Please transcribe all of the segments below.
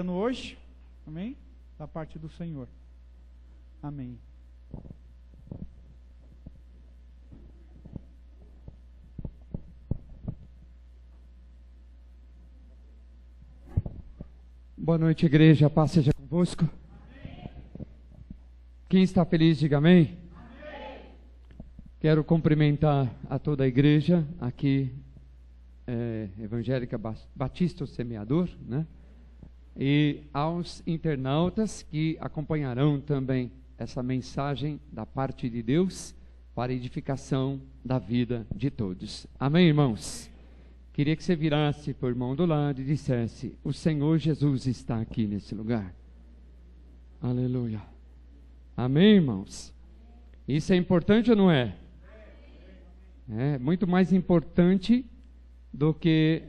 trabalhando hoje, amém? Da parte do Senhor, amém. Boa noite, igreja, a paz seja convosco. Amém. Quem está feliz, diga amém. Amém. Quero cumprimentar a toda a igreja aqui, Evangélica Batista o Semeador, né? E aos internautas que acompanharão também essa mensagem da parte de Deus para a edificação da vida de todos. Amém, irmãos? Queria que você virasse para o irmão do lado e dissesse: o Senhor Jesus está aqui nesse lugar. Aleluia. Amém, irmãos? Isso é importante ou não é? É muito mais importante do que,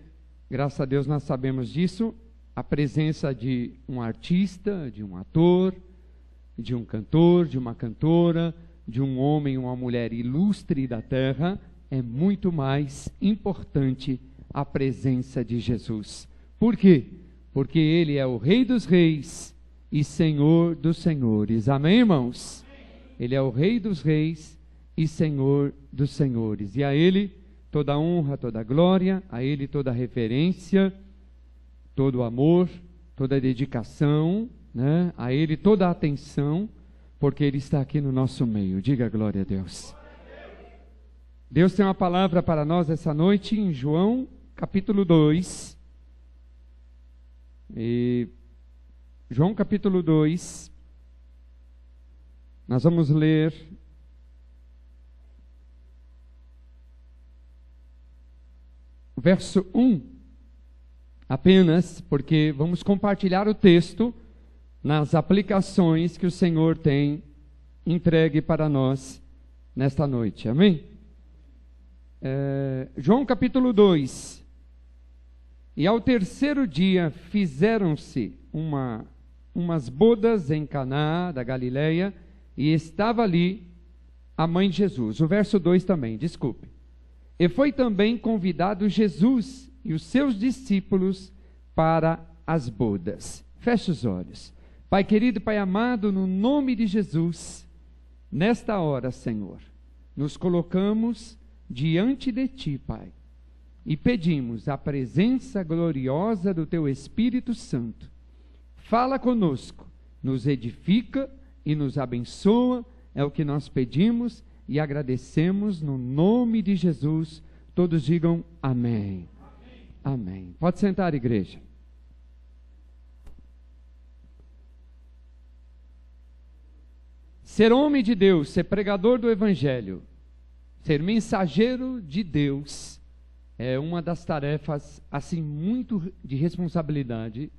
graças a Deus nós sabemos disso, a presença de um artista, de um ator, de um cantor, de uma cantora, de um homem, uma mulher ilustre da terra. É muito mais importante a presença de Jesus. Por quê? Porque Ele é o Rei dos Reis e Senhor dos Senhores. Amém, irmãos? Ele é o Rei dos Reis e Senhor dos Senhores. E a Ele toda a honra, toda a glória, a Ele toda a reverência, todo o amor, toda a dedicação, né? A Ele toda a atenção, porque Ele está aqui no nosso meio. Diga glória a Deus. Deus tem uma palavra para nós essa noite em João capítulo 2, João capítulo 2, nós vamos ler o verso 1, apenas, porque vamos compartilhar o texto nas aplicações que o Senhor tem entregue para nós nesta noite, amém? João capítulo 2. E ao terceiro dia fizeram-se umas bodas em Caná da Galileia, e estava ali a mãe de Jesus. O verso 2 também, desculpe. E foi também convidado Jesus e os seus discípulos para as bodas. Feche os olhos. Pai querido, Pai amado, no nome de Jesus, nesta hora, Senhor, nos colocamos diante de Ti, Pai, e pedimos a presença gloriosa do Teu Espírito Santo. Fala conosco, nos edifica e nos abençoa, é o que nós pedimos e agradecemos no nome de Jesus. Todos digam amém. Amém. Amém. Pode sentar, igreja. Ser homem de Deus, ser pregador do Evangelho, ser mensageiro de Deus, é uma das tarefas, assim, muito de responsabilidade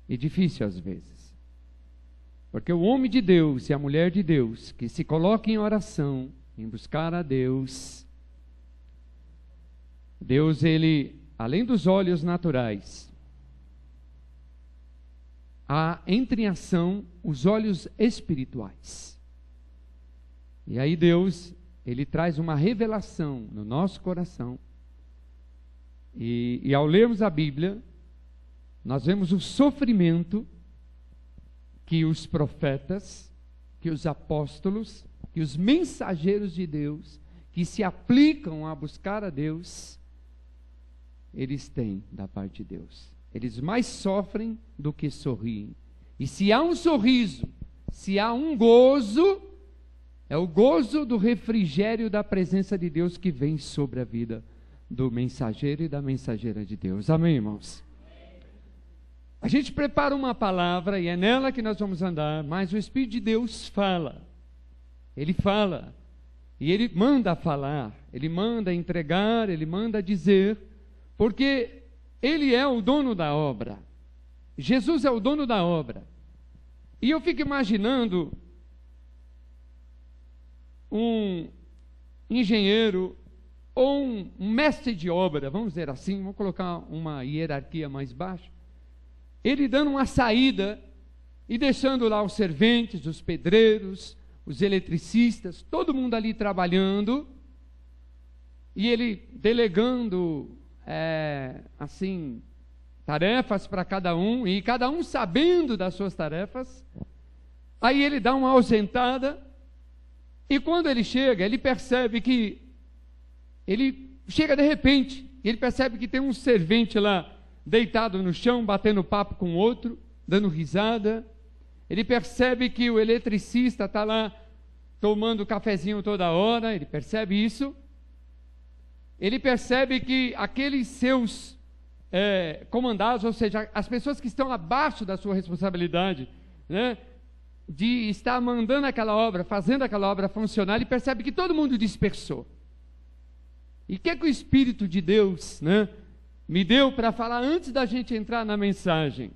e difícil às vezes. Porque o homem de Deus e a mulher de Deus, que se coloca em oração, em buscar a Deus, Deus, Ele, além dos olhos naturais, entra em ação os olhos espirituais. E aí Deus, Ele traz uma revelação no nosso coração. E ao lermos a Bíblia, nós vemos o sofrimento que os profetas, que os apóstolos, que os mensageiros de Deus, que se aplicam a buscar a Deus, eles têm da parte de Deus. Eles mais sofrem do que sorriem. E se há um sorriso, se há um gozo, é o gozo do refrigério da presença de Deus que vem sobre a vida do mensageiro e da mensageira de Deus. Amém, irmãos? A gente prepara uma palavra e é nela que nós vamos andar, mas o Espírito de Deus fala. Ele fala. E Ele manda falar, Ele manda entregar, Ele manda dizer, porque Ele é o dono da obra. Jesus é o dono da obra. E eu fico imaginando um engenheiro ou um mestre de obra, vamos dizer assim, vamos colocar uma hierarquia mais baixa, ele dando uma saída e deixando lá os serventes, os pedreiros, os eletricistas, todo mundo ali trabalhando, e ele delegando, assim, tarefas para cada um, e cada um sabendo das suas tarefas. Aí ele dá uma ausentada, e quando ele chega, ele percebe que, ele chega de repente, ele percebe que tem um servente lá, deitado no chão, batendo papo com outro, dando risada. Ele percebe que o eletricista está lá, tomando cafezinho toda hora, ele percebe isso. Ele percebe que aqueles seus comandados, ou seja, as pessoas que estão abaixo da sua responsabilidade, né, de estar mandando aquela obra, fazendo aquela obra funcionar, ele percebe que todo mundo dispersou. E o que o Espírito de Deus, né, me deu para falar antes da gente entrar na mensagem?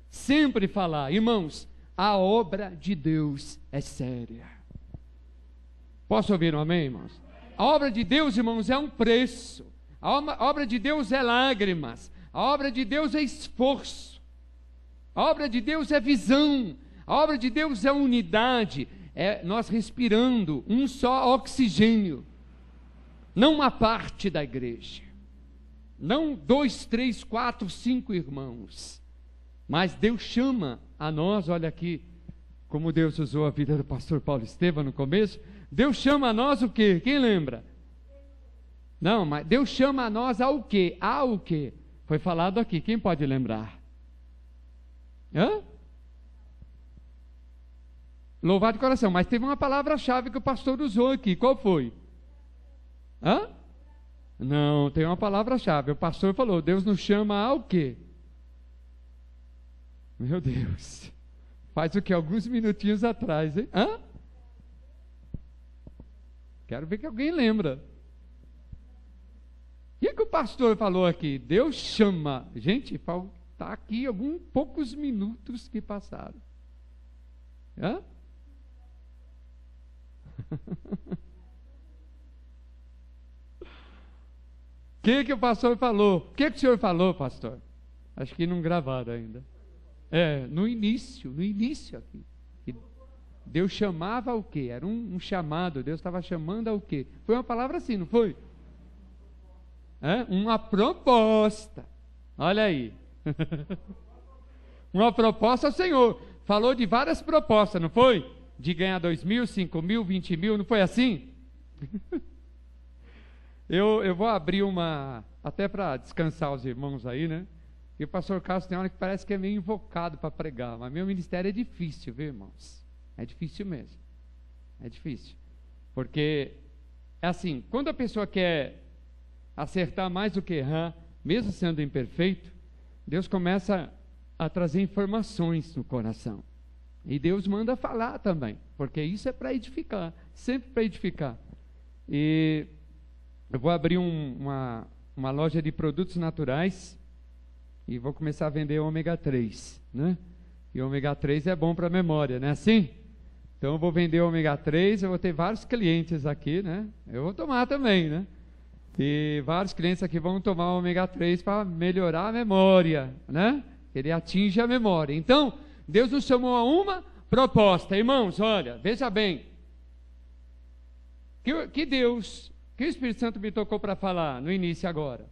Sempre falar, irmãos, a obra de Deus é séria. Posso ouvir um amém, irmãos? A obra de Deus, irmãos, é um preço. A obra de Deus é lágrimas. A obra de Deus é esforço. A obra de Deus é visão. A obra de Deus é unidade. É nós respirando um só oxigênio. Não uma parte da igreja. Não 2, 3, 4, 5 irmãos. Mas Deus chama a nós, olha aqui, como Deus usou a vida do pastor Paulo Estevam no começo. Deus chama a nós o quê? Quem lembra? Não, mas Deus chama a nós ao quê? Ao quê? Foi falado aqui, quem pode lembrar? Hã? Louvar de coração, mas teve uma palavra-chave que o pastor usou aqui, qual foi? Hã? Não, tem uma palavra-chave, o pastor falou, Deus nos chama ao quê? Meu Deus, faz o que? Alguns minutinhos atrás, hein? Hã? Quero ver que alguém lembra. O que o pastor falou aqui? Deus chama. Gente, está aqui alguns poucos minutos que passaram. Hã? O que o pastor falou? O que o senhor falou, pastor? Acho que não gravaram ainda. No início aqui. Deus chamava o quê? Era um chamado, Deus estava chamando ao quê? Foi uma palavra assim, não foi? Uma proposta. Olha aí. Uma proposta ao Senhor. Falou de várias propostas, não foi? De ganhar 2.000, 5.000, 20.000, não foi assim? Eu vou abrir uma, até para descansar os irmãos aí, né? E o pastor Carlos tem hora que parece que é meio invocado para pregar, mas meu ministério é difícil, viu, irmãos? É difícil mesmo. É difícil. Porque, é assim, quando a pessoa quer acertar mais do que errar, mesmo sendo imperfeito, Deus começa a trazer informações no coração. E Deus manda falar também, porque isso é para edificar, sempre para edificar. E eu vou abrir uma loja de produtos naturais e vou começar a vender ômega 3, né? E ômega 3 é bom para a memória, não é assim? Então eu vou vender ômega 3, eu vou ter vários clientes aqui, né? Eu vou tomar também, né? E vários clientes aqui vão tomar ômega 3 para melhorar a memória, né? Ele atinge a memória. Então, Deus nos chamou a uma proposta. Irmãos, olha, veja bem. Que Deus, que o Espírito Santo me tocou para falar no início agora.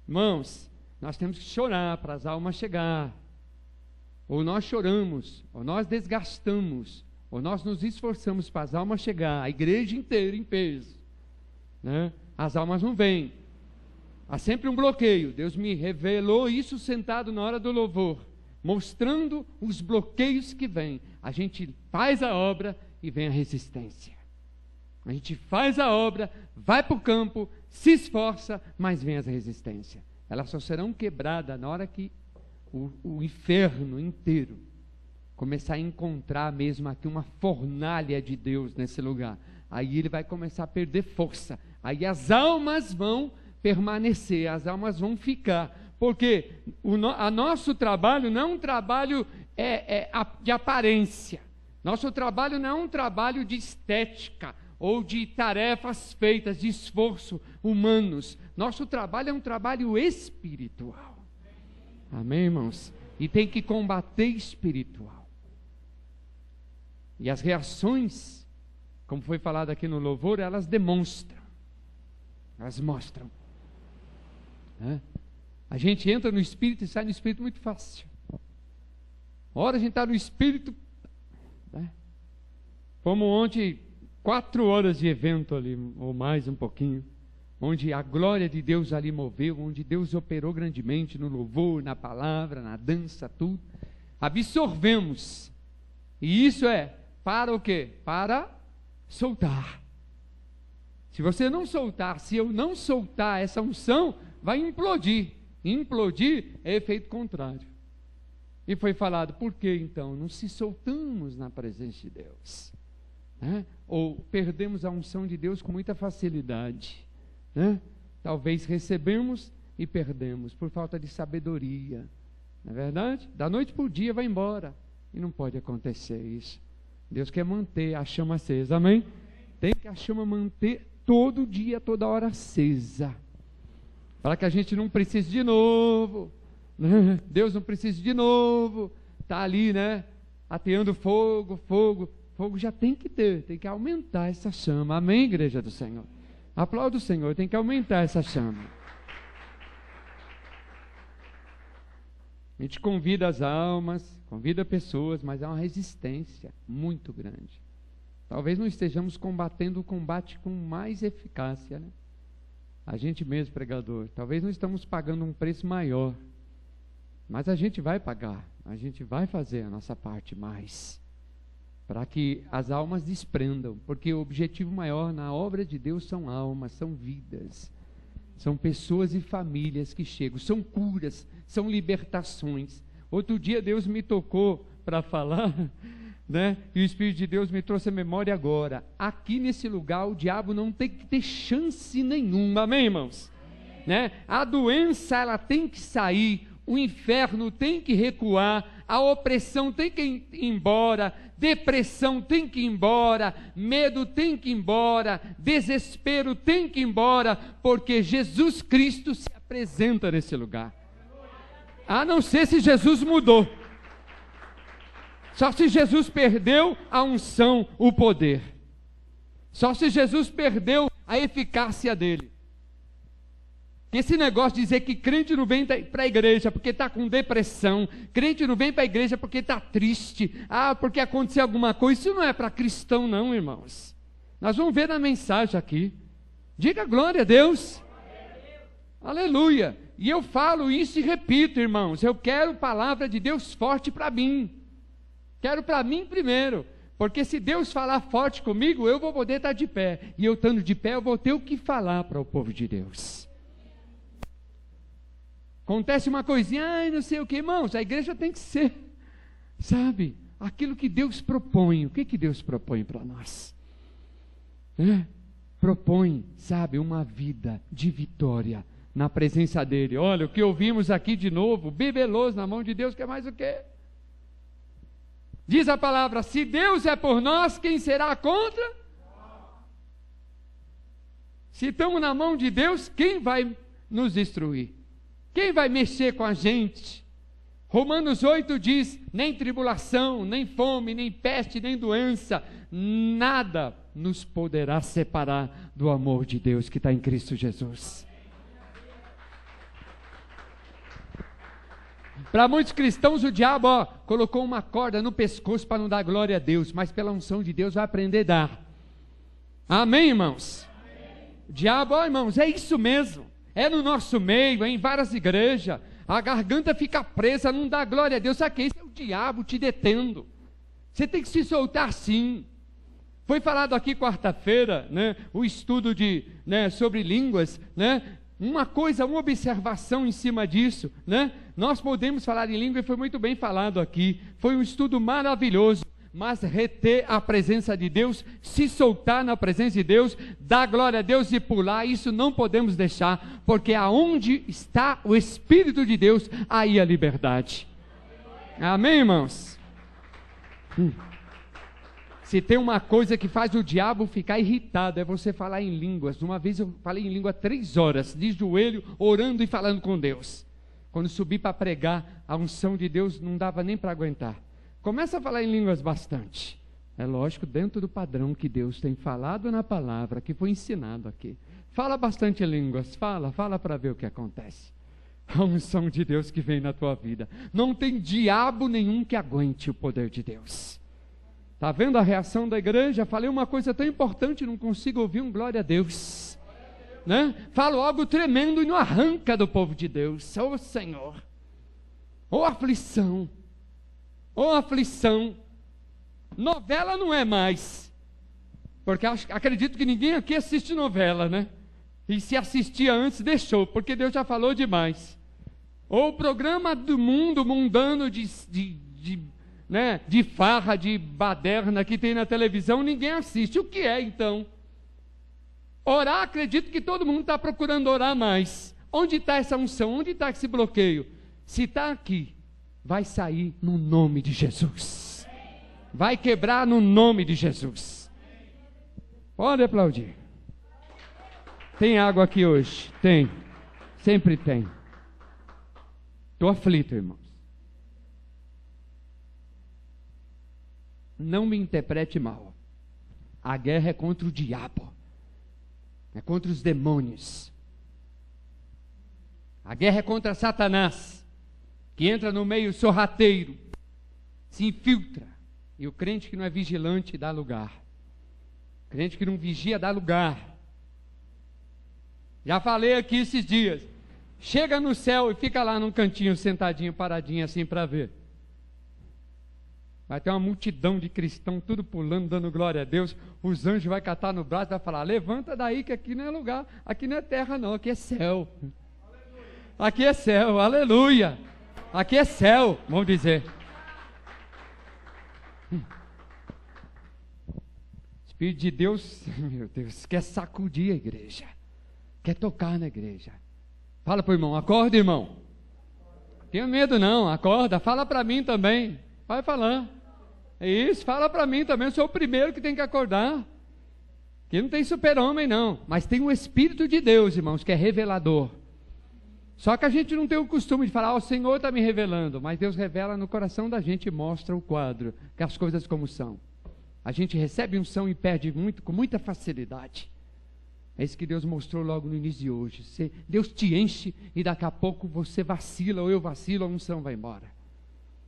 Irmãos, nós temos que chorar para as almas chegar. Ou nós choramos, ou nós desgastamos, ou nós nos esforçamos para as almas chegar, a igreja inteira em peso, né? As almas não vêm. Há sempre um bloqueio. Deus me revelou isso sentado na hora do louvor, mostrando os bloqueios que vêm. A gente faz a obra e vem a resistência. A gente faz a obra, vai para o campo, se esforça, mas vem a resistência. Elas só serão quebradas na hora que o inferno inteiro começar a encontrar mesmo aqui uma fornalha de Deus nesse lugar. Aí ele vai começar a perder força. Aí as almas vão permanecer, as almas vão ficar. Porque o nosso trabalho não é um trabalho de aparência. Nosso trabalho não é um trabalho de estética ou de tarefas feitas, de esforço humanos. Nosso trabalho é um trabalho espiritual. Amém, irmãos? E tem que combater espiritual. E as reações, como foi falado aqui no louvor, elas demonstram. Elas mostram. A gente entra no Espírito e sai no Espírito muito fácil. Uma hora a gente está no Espírito, né? Fomos ontem 4 horas de evento ali, ou mais um pouquinho, onde a glória de Deus ali moveu, onde Deus operou grandemente no louvor, na palavra, na dança, tudo. Absorvemos. E isso é para o quê? Para soltar. Se você não soltar, se eu não soltar essa unção, vai implodir. Implodir é efeito contrário. E foi falado, por que então não se soltamos na presença de Deus? Né? Ou perdemos a unção de Deus com muita facilidade, né? Talvez recebemos e perdemos por falta de sabedoria, não é verdade? Da noite para o dia vai embora, e não pode acontecer isso. Deus quer manter a chama acesa, amém? Tem que a chama manter todo dia, toda hora acesa, para que a gente não precise de novo, né? Deus não precisa de novo, está ali, né? Ateando fogo, já tem que aumentar essa chama, amém, igreja do Senhor? Aplauda o Senhor, tem que aumentar essa chama. A gente convida as almas, convida pessoas, mas há uma resistência muito grande. Talvez não estejamos combatendo o combate com mais eficácia, né? A gente mesmo, pregador, talvez não estamos pagando um preço maior, mas a gente vai pagar, a gente vai fazer a nossa parte mais, para que as almas desprendam, porque o objetivo maior na obra de Deus são almas, são vidas, são pessoas e famílias que chegam, são curas, são libertações. Outro dia Deus me tocou para falar, né? E o Espírito de Deus me trouxe a memória agora. Aqui nesse lugar o diabo não tem que ter chance nenhuma, amém, irmãos? Né? A doença ela tem que sair, o inferno tem que recuar, a opressão tem que ir embora, depressão tem que ir embora, medo tem que ir embora, desespero tem que ir embora, porque Jesus Cristo se apresenta nesse lugar. A não ser se Jesus mudou. Só se Jesus perdeu a unção, o poder. Só se Jesus perdeu a eficácia dele. Esse negócio de dizer que crente não vem para a igreja porque está com depressão, crente não vem para a igreja porque está triste, porque aconteceu alguma coisa, isso não é para cristão não, irmãos. Nós vamos ver na mensagem aqui. Diga glória a Deus. Aleluia. E eu falo isso e repito, irmãos, eu quero palavra de Deus forte para mim. Quero para mim primeiro, porque se Deus falar forte comigo, eu vou poder estar de pé. E eu estando de pé, eu vou ter o que falar para o povo de Deus. Acontece uma coisinha, não sei o que, irmãos, a igreja tem que ser, sabe, aquilo que Deus propõe. O que Deus propõe para nós? Propõe, sabe, uma vida de vitória na presença dEle. Olha, o que ouvimos aqui de novo, bibeloso na mão de Deus, quer mais o quê? Diz a palavra, se Deus é por nós, quem será contra? Se estamos na mão de Deus, quem vai nos destruir? Quem vai mexer com a gente? Romanos 8 diz, nem tribulação, nem fome, nem peste, nem doença, nada nos poderá separar do amor de Deus que está em Cristo Jesus. Para muitos cristãos o diabo colocou uma corda no pescoço para não dar glória a Deus, mas pela unção de Deus vai aprender a dar. Amém, irmãos? Amém. O diabo, irmãos, é isso mesmo, é no nosso meio, é em várias igrejas, a garganta fica presa, não dá glória a Deus. Sabe que isso é o diabo te detendo? Você tem que se soltar sim. Foi falado aqui quarta-feira, né, o estudo sobre línguas, né? Uma observação em cima disso, né? Nós podemos falar em língua e foi muito bem falado aqui, foi um estudo maravilhoso, mas reter a presença de Deus, se soltar na presença de Deus, dar glória a Deus e pular, isso não podemos deixar, porque aonde está o Espírito de Deus, aí a liberdade. Amém, irmãos? Se tem uma coisa que faz o diabo ficar irritado, é você falar em línguas. Uma vez eu falei em língua 3 horas, de joelho, orando e falando com Deus. Quando subi para pregar, a unção de Deus não dava nem para aguentar. Começa a falar em línguas bastante. É lógico, dentro do padrão que Deus tem falado na palavra, que foi ensinado aqui. Fala bastante línguas, fala para ver o que acontece. a unção de Deus que vem na tua vida. Não tem diabo nenhum que aguente o poder de Deus. Está vendo a reação da igreja? Falei uma coisa tão importante, não consigo ouvir um glória a Deus. Né? Falo algo tremendo e não arranca do povo de Deus. Ô Senhor, ô aflição, ô aflição. Novela não é mais, porque acredito que ninguém aqui assiste novela, né? E se assistia antes, deixou, porque Deus já falou demais. Ou o programa do mundo mundano de farra, de baderna que tem na televisão, ninguém assiste. O que é então? Orar, acredito que todo mundo está procurando orar mais. Onde está essa unção? Onde está esse bloqueio? Se está aqui, vai sair no nome de Jesus. Vai quebrar no nome de Jesus. Pode aplaudir. Tem água aqui hoje? Tem. Sempre tem. Estou aflito, irmãos. Não me interprete mal. A guerra é contra o diabo. É contra os demônios. A guerra é contra Satanás, que entra no meio sorrateiro, se infiltra. E o crente que não é vigilante dá lugar. O crente que não vigia dá lugar. Já falei aqui esses dias. Chega no céu e fica lá num cantinho, sentadinho, paradinho assim para ver. Vai ter uma multidão de cristãos, tudo pulando, dando glória a Deus. Os anjos vão catar no braço e vai falar: levanta daí que aqui não é lugar, aqui não é terra não, aqui é céu. Aqui é céu, aleluia. Aqui é céu, vamos dizer. Espírito de Deus, meu Deus, quer sacudir a igreja. Quer tocar na igreja. Fala para o irmão: acorda, irmão. Tenha medo não, acorda. Fala para mim também. Vai falar. É isso, fala para mim também. Eu sou o primeiro que tem que acordar. Que não tem super-homem não. Mas tem um Espírito de Deus, irmãos, que é revelador. Só que a gente não tem o costume de falar: o Senhor está me revelando. Mas Deus revela no coração da gente e mostra o quadro, que as coisas como são. A gente recebe unção e perde muito, com muita facilidade. É isso que Deus mostrou logo no início de hoje. Deus te enche e daqui a pouco você vacila, ou eu vacilo, a unção vai embora.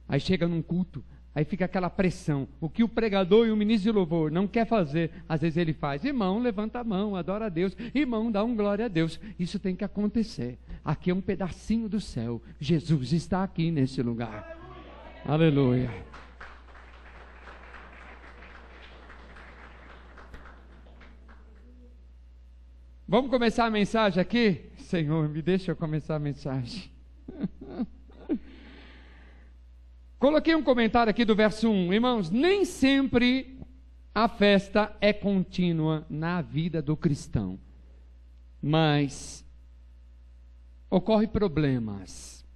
Aí chega num culto, aí fica aquela pressão. O que o pregador e o ministro de louvor não quer fazer, às vezes ele faz. Irmão, levanta a mão, adora a Deus. Irmão, dá um glória a Deus. Isso tem que acontecer. Aqui é um pedacinho do céu. Jesus está aqui nesse lugar. Aleluia. Vamos começar a mensagem aqui? Senhor, me deixa eu começar a mensagem. Coloquei um comentário aqui do verso 1. Irmãos, nem sempre a festa é contínua na vida do cristão. Mas ocorrem problemas.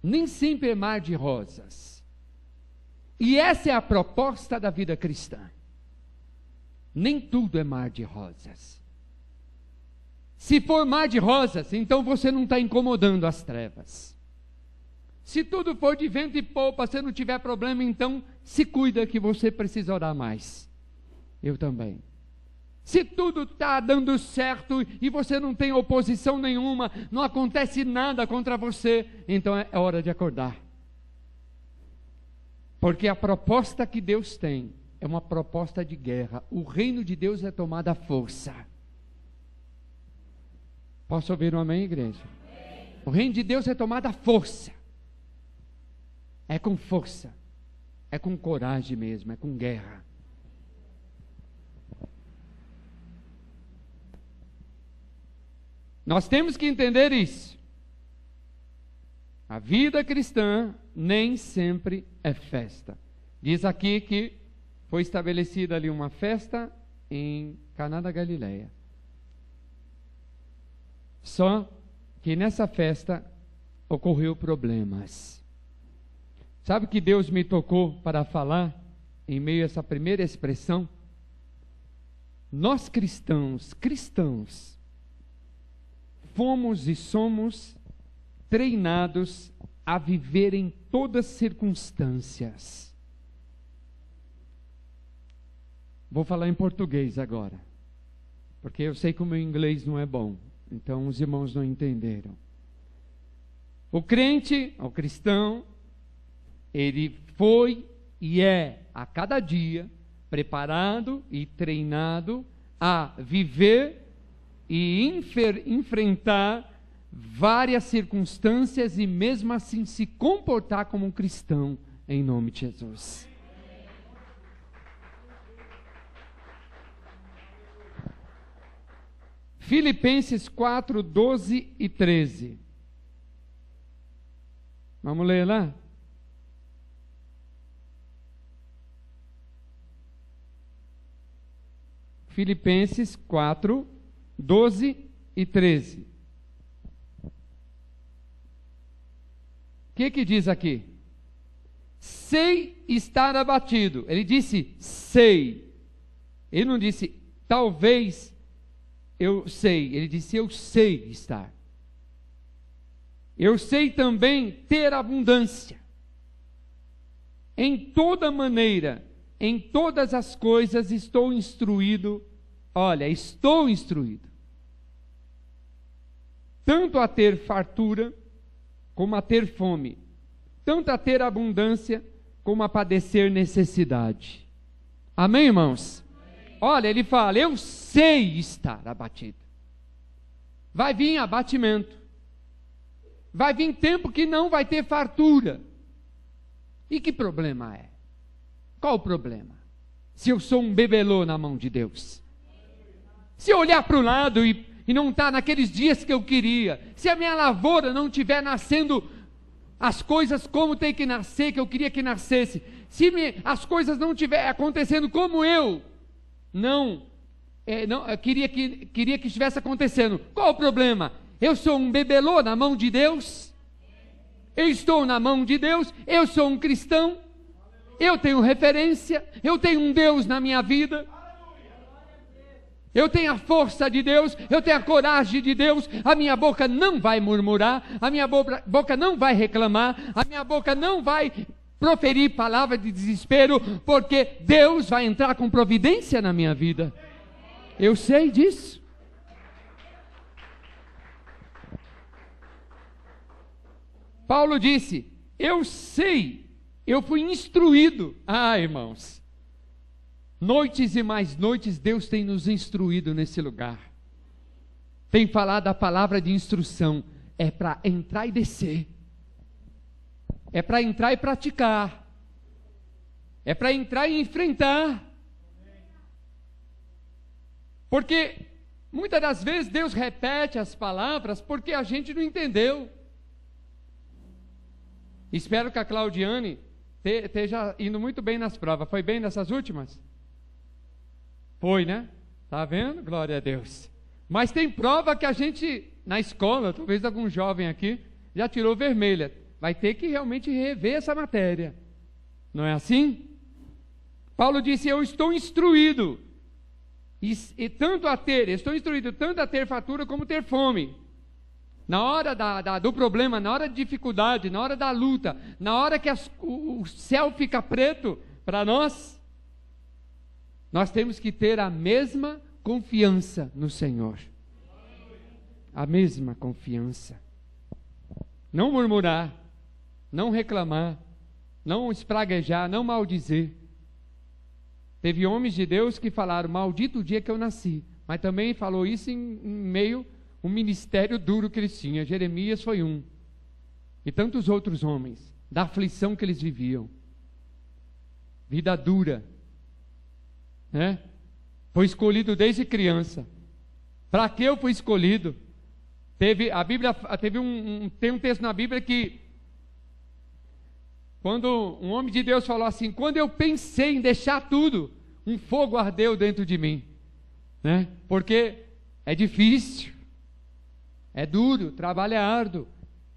Nem sempre é mar de rosas. E essa é a proposta da vida cristã. Nem tudo é mar de rosas. Se for mar de rosas, então você não está incomodando as trevas. Se tudo for de vento e polpa, se não tiver problema, então se cuida que você precisa orar mais. Eu também. Se tudo está dando certo e você não tem oposição nenhuma, não acontece nada contra você, então é hora de acordar. Porque a proposta que Deus tem é uma proposta de guerra. O reino de Deus é tomado à força. Posso ouvir um amém, igreja? O reino de Deus é tomado à força. É com força. É com coragem mesmo, é com guerra. Nós temos que entender isso. A vida cristã nem sempre é festa. Diz aqui que foi estabelecida ali uma festa em Caná da Galileia. Só que nessa festa ocorreu problemas. Sabe que Deus me tocou para falar em meio a essa primeira expressão? Nós cristãos, fomos e somos treinados a viver em todas as circunstâncias. Vou falar em português agora, porque eu sei que o meu inglês não é bom. Então os irmãos não entenderam. O crente, o cristão, ele foi e é a cada dia preparado e treinado a viver e enfrentar várias circunstâncias e mesmo assim se comportar como um cristão em nome de Jesus. Filipenses 4, 12 e 13. Vamos ler lá? Filipenses 4, 12 e 13. O que diz aqui? Sei estar abatido. Ele disse sei. Ele não disse talvez eu sei. Ele disse eu sei estar. Eu sei também ter abundância. Em toda maneira, em todas as coisas estou instruído. Olha, estou instruído. Tanto a ter fartura, como a ter fome. Tanto a ter abundância, como a padecer necessidade. Amém, irmãos? Amém. Olha, ele fala, eu sei estar abatido. Vai vir abatimento. Vai vir tempo que não vai ter fartura. E que problema é? Qual o problema? Se eu sou um bebelô na mão de Deus. Se eu olhar para o lado e não estar naqueles dias que eu queria. Se a minha lavoura não estiver nascendo as coisas como tem que nascer, que eu queria que nascesse. Se as coisas não estiverem acontecendo como eu queria que estivesse acontecendo. Qual o problema? Eu sou um bebelô na mão de Deus? Eu estou na mão de Deus? Eu sou um cristão? Eu tenho referência? Eu tenho um Deus na minha vida? Eu tenho a força de Deus? Eu tenho a coragem de Deus? A minha boca não vai murmurar, a minha boca não vai reclamar, a minha boca não vai proferir palavras de desespero, porque Deus vai entrar com providência na minha vida. Eu sei disso. Paulo disse, eu sei, eu fui instruído. Ah, irmãos, noites e mais noites Deus tem nos instruído nesse lugar. Tem falado a palavra de instrução, é para entrar e descer. É para entrar e praticar. É para entrar e enfrentar. Porque muitas das vezes Deus repete as palavras porque a gente não entendeu. Espero que a Claudiane esteja indo muito bem nas provas. Foi bem nessas últimas? Foi, né? Tá vendo? Glória a Deus. Mas tem prova que a gente, na escola, talvez algum jovem aqui, já tirou vermelha. Vai ter que realmente rever essa matéria. Não é assim? Paulo disse, eu estou instruído. Estou instruído tanto a ter fartura como ter fome. Na hora do problema, na hora de dificuldade, na hora da luta, na hora que o céu fica preto para nós temos que ter a mesma confiança no Senhor. A mesma confiança. Não murmurar, não reclamar, não espraguejar, não maldizer. Teve homens de Deus que falaram, maldito o dia que eu nasci, mas também falou isso em meio um ministério duro que eles tinham. Jeremias foi um, e tantos outros homens, da aflição que eles viviam, vida dura, né? Foi escolhido desde criança. Para que eu fui escolhido? Tem um texto na Bíblia que, quando um homem de Deus falou assim, quando eu pensei em deixar tudo, um fogo ardeu dentro de mim, né? Porque é difícil, é duro, trabalho é árduo,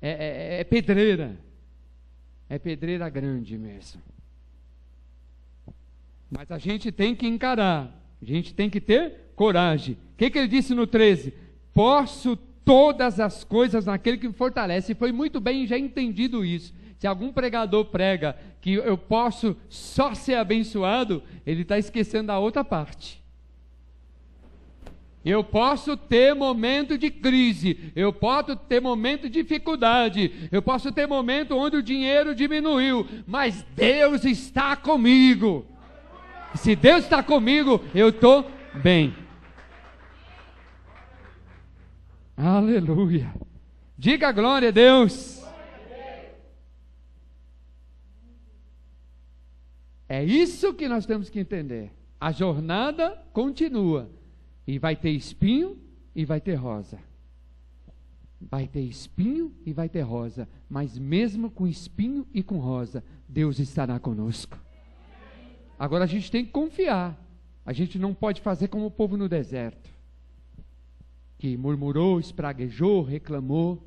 é pedreira grande mesmo. Mas a gente tem que encarar, a gente tem que ter coragem. O que ele disse no 13? Posso todas as coisas naquele que me fortalece. E foi muito bem já entendido isso. Se algum pregador prega que eu posso só ser abençoado, ele está esquecendo a outra parte. Eu posso ter momento de crise, eu posso ter momento de dificuldade, eu posso ter momento onde o dinheiro diminuiu, mas Deus está comigo. Se Deus está comigo, eu estou bem. Aleluia. Diga glória a Deus. É isso que nós temos que entender. A jornada continua. E vai ter espinho e vai ter rosa. Vai ter espinho e vai ter rosa. Mas mesmo com espinho e com rosa, Deus estará conosco. Agora a gente tem que confiar. A gente não pode fazer como o povo no deserto, que murmurou, espraguejou, reclamou.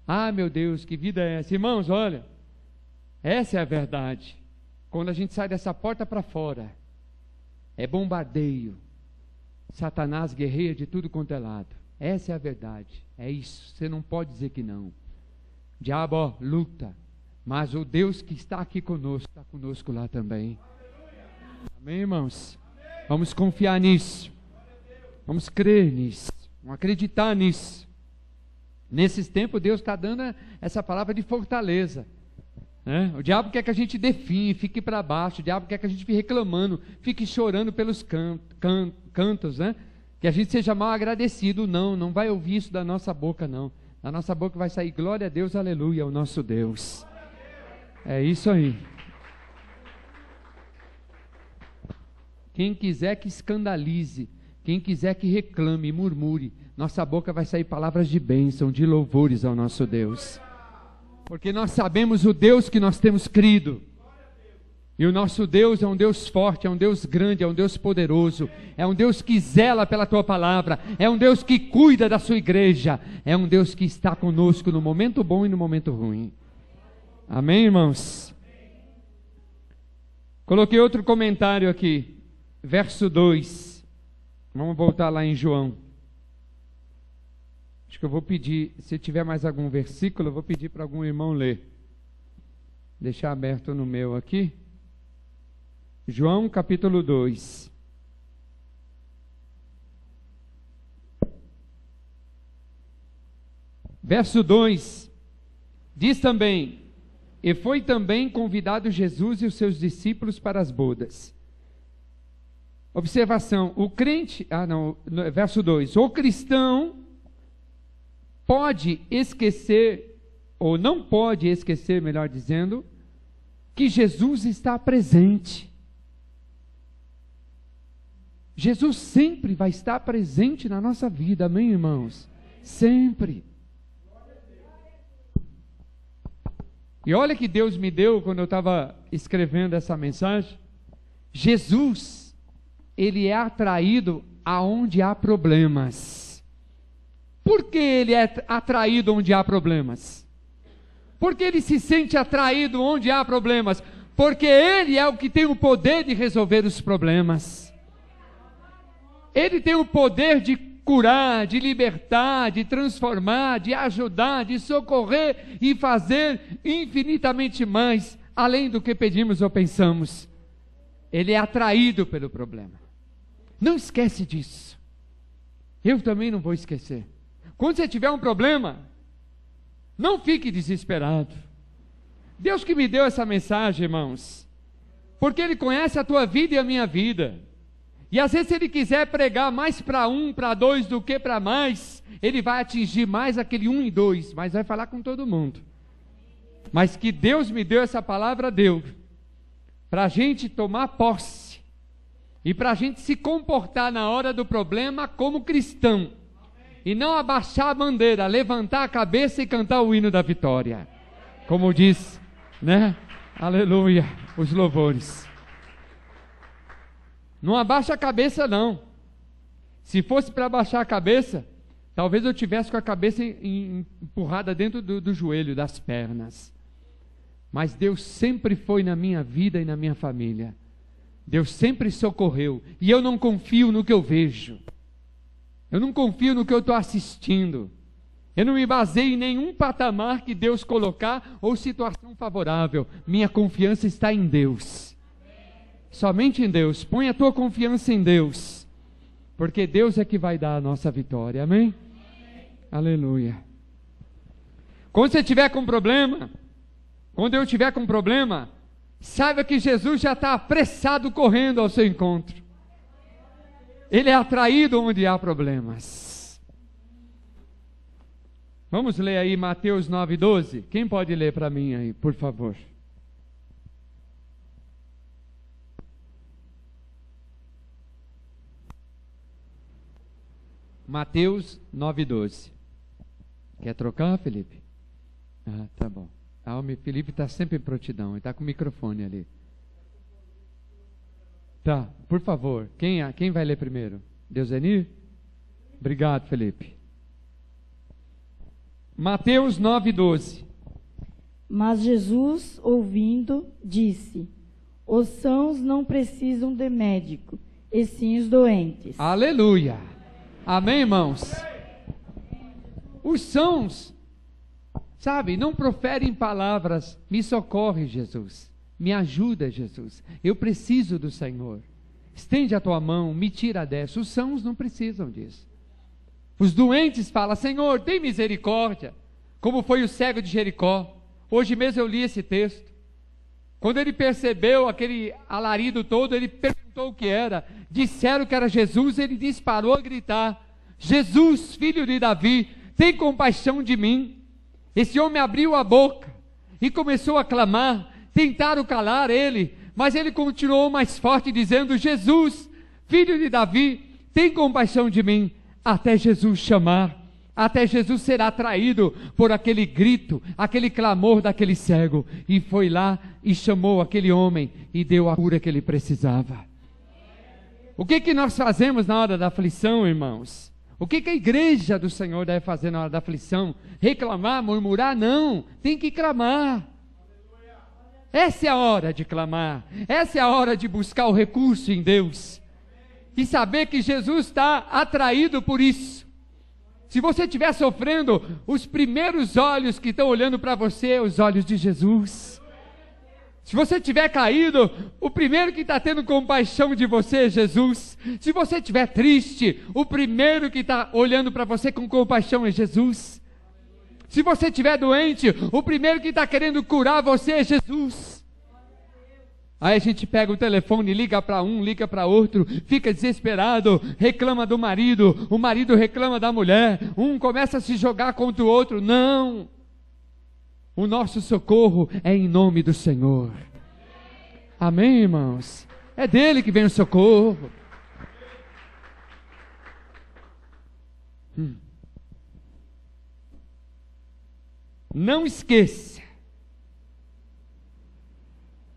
Ah, meu Deus, que vida é essa? Irmãos, olha, essa é a verdade. Quando a gente sai dessa porta para fora, é bombardeio. Satanás guerreia de tudo quanto é lado. Essa é a verdade. É isso. Você não pode dizer que não. Diabo, ó, luta. Mas o Deus que está aqui conosco, está conosco lá também. Amém, irmãos? Vamos confiar nisso. Vamos crer nisso. Vamos acreditar nisso. Nesses tempos, Deus está dando essa palavra de fortaleza. O diabo quer que a gente define, fique para baixo. O diabo quer que a gente fique reclamando, fique chorando pelos cantos, né? Que a gente seja mal agradecido. Não vai ouvir isso da nossa boca, não. Da nossa boca vai sair glória a Deus, aleluia, ao nosso Deus. É isso aí. Quem quiser que escandalize, quem quiser que reclame, murmure, nossa boca vai sair palavras de bênção, de louvores ao nosso Deus. Porque nós sabemos o Deus que nós temos crido. E o nosso Deus é um Deus forte, é um Deus grande, é um Deus poderoso, é um Deus que zela pela tua palavra, é um Deus que cuida da sua igreja, é um Deus que está conosco no momento bom e no momento ruim. Amém, irmãos? Coloquei outro comentário aqui, verso 2. Vamos voltar lá em João. Acho que eu vou pedir, se tiver mais algum versículo, eu vou pedir para algum irmão ler. Deixar aberto no meu aqui. João capítulo 2. Verso 2. Diz também: e foi também convidado Jesus e os seus discípulos para as bodas. Observação, o crente, verso 2, o cristão pode esquecer, ou não pode esquecer, melhor dizendo, que Jesus está presente. Jesus sempre vai estar presente na nossa vida, amém, irmãos? Sempre. E olha que Deus me deu quando eu estava escrevendo essa mensagem. Jesus, ele é atraído aonde há problemas. Por que ele é atraído onde há problemas? Porque ele se sente atraído onde há problemas? Porque ele é o que tem o poder de resolver os problemas. Ele tem o poder de curar, de libertar, de transformar, de ajudar, de socorrer e fazer infinitamente mais, além do que pedimos ou pensamos. Ele é atraído pelo problema. Não esquece disso. Eu também não vou esquecer. Quando você tiver um problema, não fique desesperado. Deus que me deu essa mensagem, irmãos, porque Ele conhece a tua vida e a minha vida. E às vezes, se Ele quiser pregar mais para um, para dois do que para mais, Ele vai atingir mais aquele 1 e 2, mas vai falar com todo mundo. Mas que Deus me deu essa palavra, deu, para a gente tomar posse, e para a gente se comportar na hora do problema como cristão, e não abaixar a bandeira, levantar a cabeça e cantar o hino da vitória, como diz, né? Aleluia, os louvores. Não abaixa a cabeça, não. Se fosse para abaixar a cabeça, talvez eu tivesse com a cabeça empurrada dentro do joelho, das pernas. Mas Deus sempre foi na minha vida e na minha família. Deus sempre socorreu. E eu não confio no que eu vejo. Eu não confio no que eu estou assistindo. Eu não me baseio em nenhum patamar que Deus colocar ou situação favorável. Minha confiança está em Deus. Somente em Deus. Põe a tua confiança em Deus. Porque Deus é que vai dar a nossa vitória, amém? Aleluia. Quando você tiver com problema, quando eu tiver com problema, saiba que Jesus já está apressado correndo ao seu encontro. Ele é atraído onde há problemas. Vamos ler aí Mateus 9:12. Quem pode ler para mim aí, por favor? Mateus 9:12. Quer trocar, Felipe? Ah, tá bom. O Felipe está sempre em prontidão, ele está com o microfone ali. Tá, por favor, quem vai ler primeiro? Deusenir? Obrigado, Felipe. Mateus 9:12. Mas Jesus, ouvindo, disse: os sãos não precisam de médico, e sim os doentes. Aleluia. Amém, irmãos? Os sãos, sabe, não proferem palavras, me socorre, Jesus, me ajuda, Jesus, eu preciso do Senhor, estende a tua mão, me tira dessa. Os sãos não precisam disso. Os doentes falam: Senhor, tem misericórdia, como foi o cego de Jericó. Hoje mesmo eu li esse texto. Quando ele percebeu aquele alarido todo, ele perguntou o que era. Disseram que era Jesus, ele disparou a gritar: Jesus, filho de Davi, tem compaixão de mim. Esse homem abriu a boca e começou a clamar. Tentaram calar ele, mas ele continuou mais forte, dizendo: Jesus, filho de Davi, tem compaixão de mim. Até Jesus chamar, até Jesus ser atraído por aquele grito, aquele clamor daquele cego, e foi lá e chamou aquele homem e deu a cura que ele precisava. O que nós fazemos na hora da aflição, irmãos? O que a igreja do Senhor deve fazer na hora da aflição? Reclamar, murmurar? Não, tem que clamar. Essa é a hora de clamar, essa é a hora de buscar o recurso em Deus, e saber que Jesus está atraído por isso. Se você estiver sofrendo, os primeiros olhos que estão olhando para você é os olhos de Jesus. Se você estiver caído, o primeiro que está tendo compaixão de você é Jesus. Se você estiver triste, o primeiro que está olhando para você com compaixão é Jesus. Se você estiver doente, o primeiro que está querendo curar você é Jesus. Aí a gente pega o telefone, liga para um, liga para outro, fica desesperado, reclama do marido, o marido reclama da mulher, um começa a se jogar contra o outro. Não! O nosso socorro é em nome do Senhor. Amém, irmãos? É dele que vem o socorro. Não esqueça.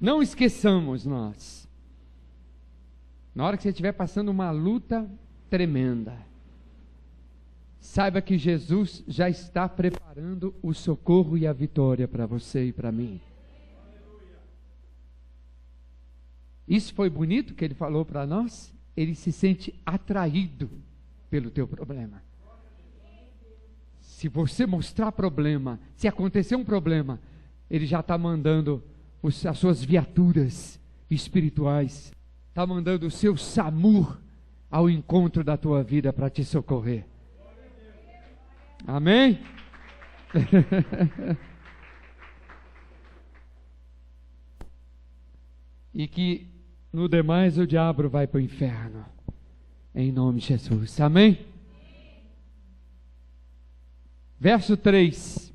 Não esqueçamos nós. Na hora que você estiver passando uma luta tremenda, saiba que Jesus já está preparando o socorro e a vitória para você e para mim. Isso foi bonito que ele falou para nós. Ele se sente atraído pelo teu problema. Se você mostrar problema, se acontecer um problema, ele já está mandando as suas viaturas espirituais, está mandando o seu SAMU ao encontro da tua vida para te socorrer. Amém? E que no demais o diabo vai para o inferno, em nome de Jesus. Amém? Verso 3.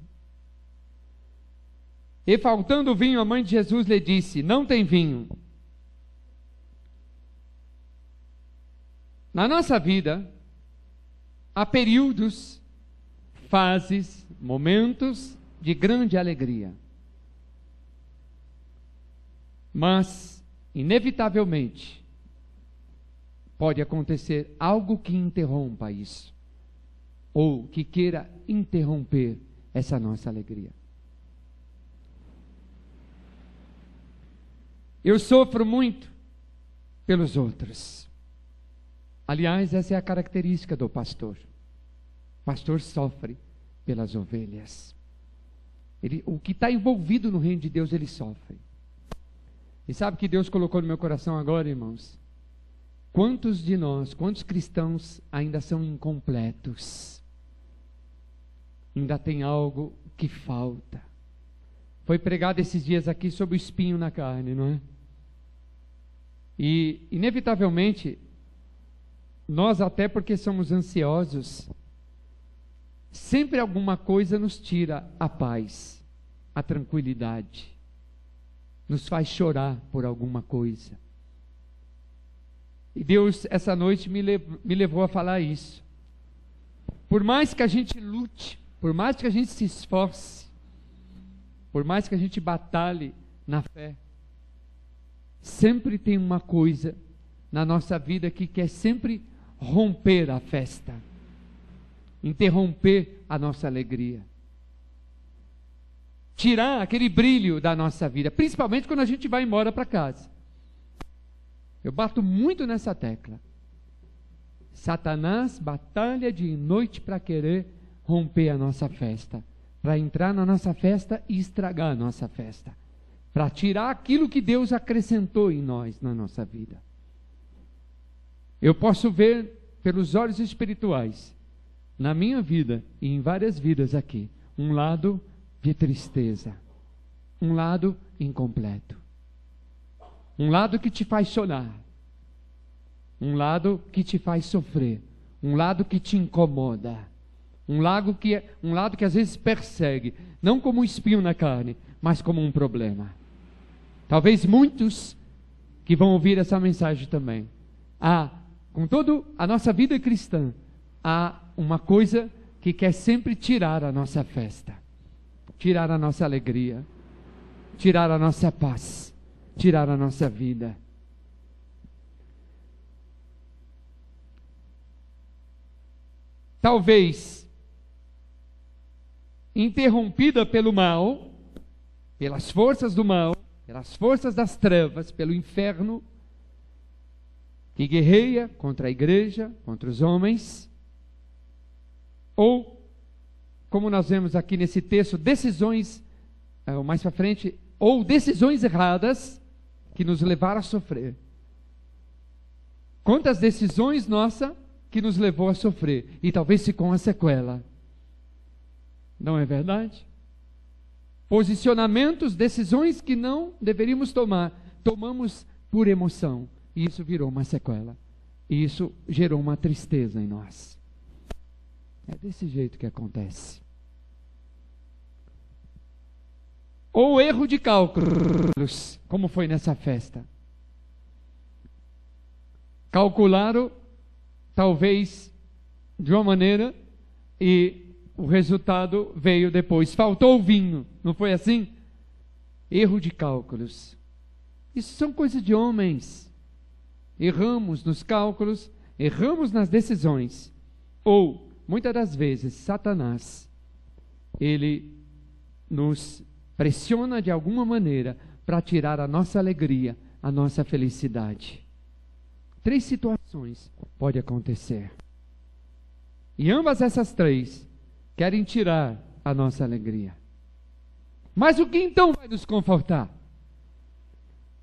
E faltando vinho, a mãe de Jesus lhe disse: não tem vinho. Na nossa vida, há períodos, fases, momentos de grande alegria. Mas, inevitavelmente, pode acontecer algo que interrompa isso, ou que queira interromper essa nossa alegria. Eu sofro muito pelos outros. Aliás, essa é a característica do pastor. O pastor sofre pelas ovelhas. O que está envolvido no reino de Deus, ele sofre. E sabe o que Deus colocou no meu coração agora, irmãos? quantos de nós, quantos cristãos ainda são incompletos? Ainda tem algo que falta. Foi pregado esses dias aqui sobre o espinho na carne, não é? E, inevitavelmente, nós, até porque somos ansiosos, sempre alguma coisa nos tira a paz, a tranquilidade, nos faz chorar por alguma coisa. E Deus, essa noite, me levou a falar isso. Por mais que a gente lute, por mais que a gente se esforce, por mais que a gente batalhe na fé, sempre tem uma coisa na nossa vida que quer sempre romper a festa, interromper a nossa alegria, tirar aquele brilho da nossa vida, principalmente quando a gente vai embora para casa. Eu bato muito nessa tecla. Satanás batalha de noite para querer romper a nossa festa, para entrar na nossa festa e estragar a nossa festa, para tirar aquilo que Deus acrescentou em nós, na nossa vida. Eu posso ver pelos olhos espirituais, na minha vida e em várias vidas aqui, um lado de tristeza, um lado incompleto, um lado que te faz chorar, um lado que te faz sofrer, um lado que te incomoda, um lado que às vezes persegue, não como um espinho na carne, mas como um problema. Talvez muitos que vão ouvir essa mensagem também. Com toda a nossa vida cristã, há uma coisa que quer sempre tirar a nossa festa, tirar a nossa alegria, tirar a nossa paz, tirar a nossa vida. Talvez interrompida pelo mal, pelas forças do mal, pelas forças das trevas, pelo inferno, que guerreia contra a igreja, contra os homens, ou, como nós vemos aqui nesse texto, decisões, mais para frente, ou decisões erradas que nos levaram a sofrer. Quantas decisões nossas que nos levou a sofrer, e talvez ficou uma sequela. Não é verdade? Posicionamentos, decisões que não deveríamos tomar, tomamos por emoção, e isso virou uma sequela, e isso gerou uma tristeza em nós. É desse jeito que acontece. Ou erro de cálculos, como foi nessa festa. Calcularam, talvez, de uma maneira, e o resultado veio depois. Faltou o vinho, não foi assim? Erro de cálculos. Isso são coisas de homens. Erramos nos cálculos, erramos nas decisões. Ou, muitas das vezes, Satanás, ele nos pressiona de alguma maneira para tirar a nossa alegria, a nossa felicidade. 3 situações podem acontecer. E ambas essas 3 querem tirar a nossa alegria. Mas o que então vai nos confortar?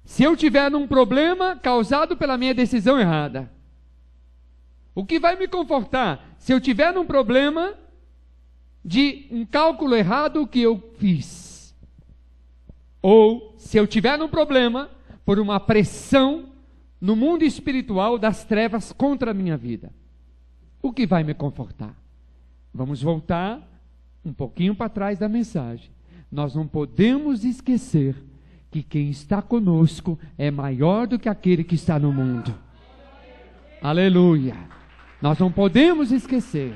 Se eu tiver um problema causado pela minha decisão errada, o que vai me confortar se eu tiver um problema de um cálculo errado que eu fiz? Ou se eu tiver um problema por uma pressão no mundo espiritual das trevas contra a minha vida? O que vai me confortar? Vamos voltar um pouquinho para trás da mensagem. Nós não podemos esquecer que quem está conosco é maior do que aquele que está no mundo. Aleluia! Nós não podemos esquecer.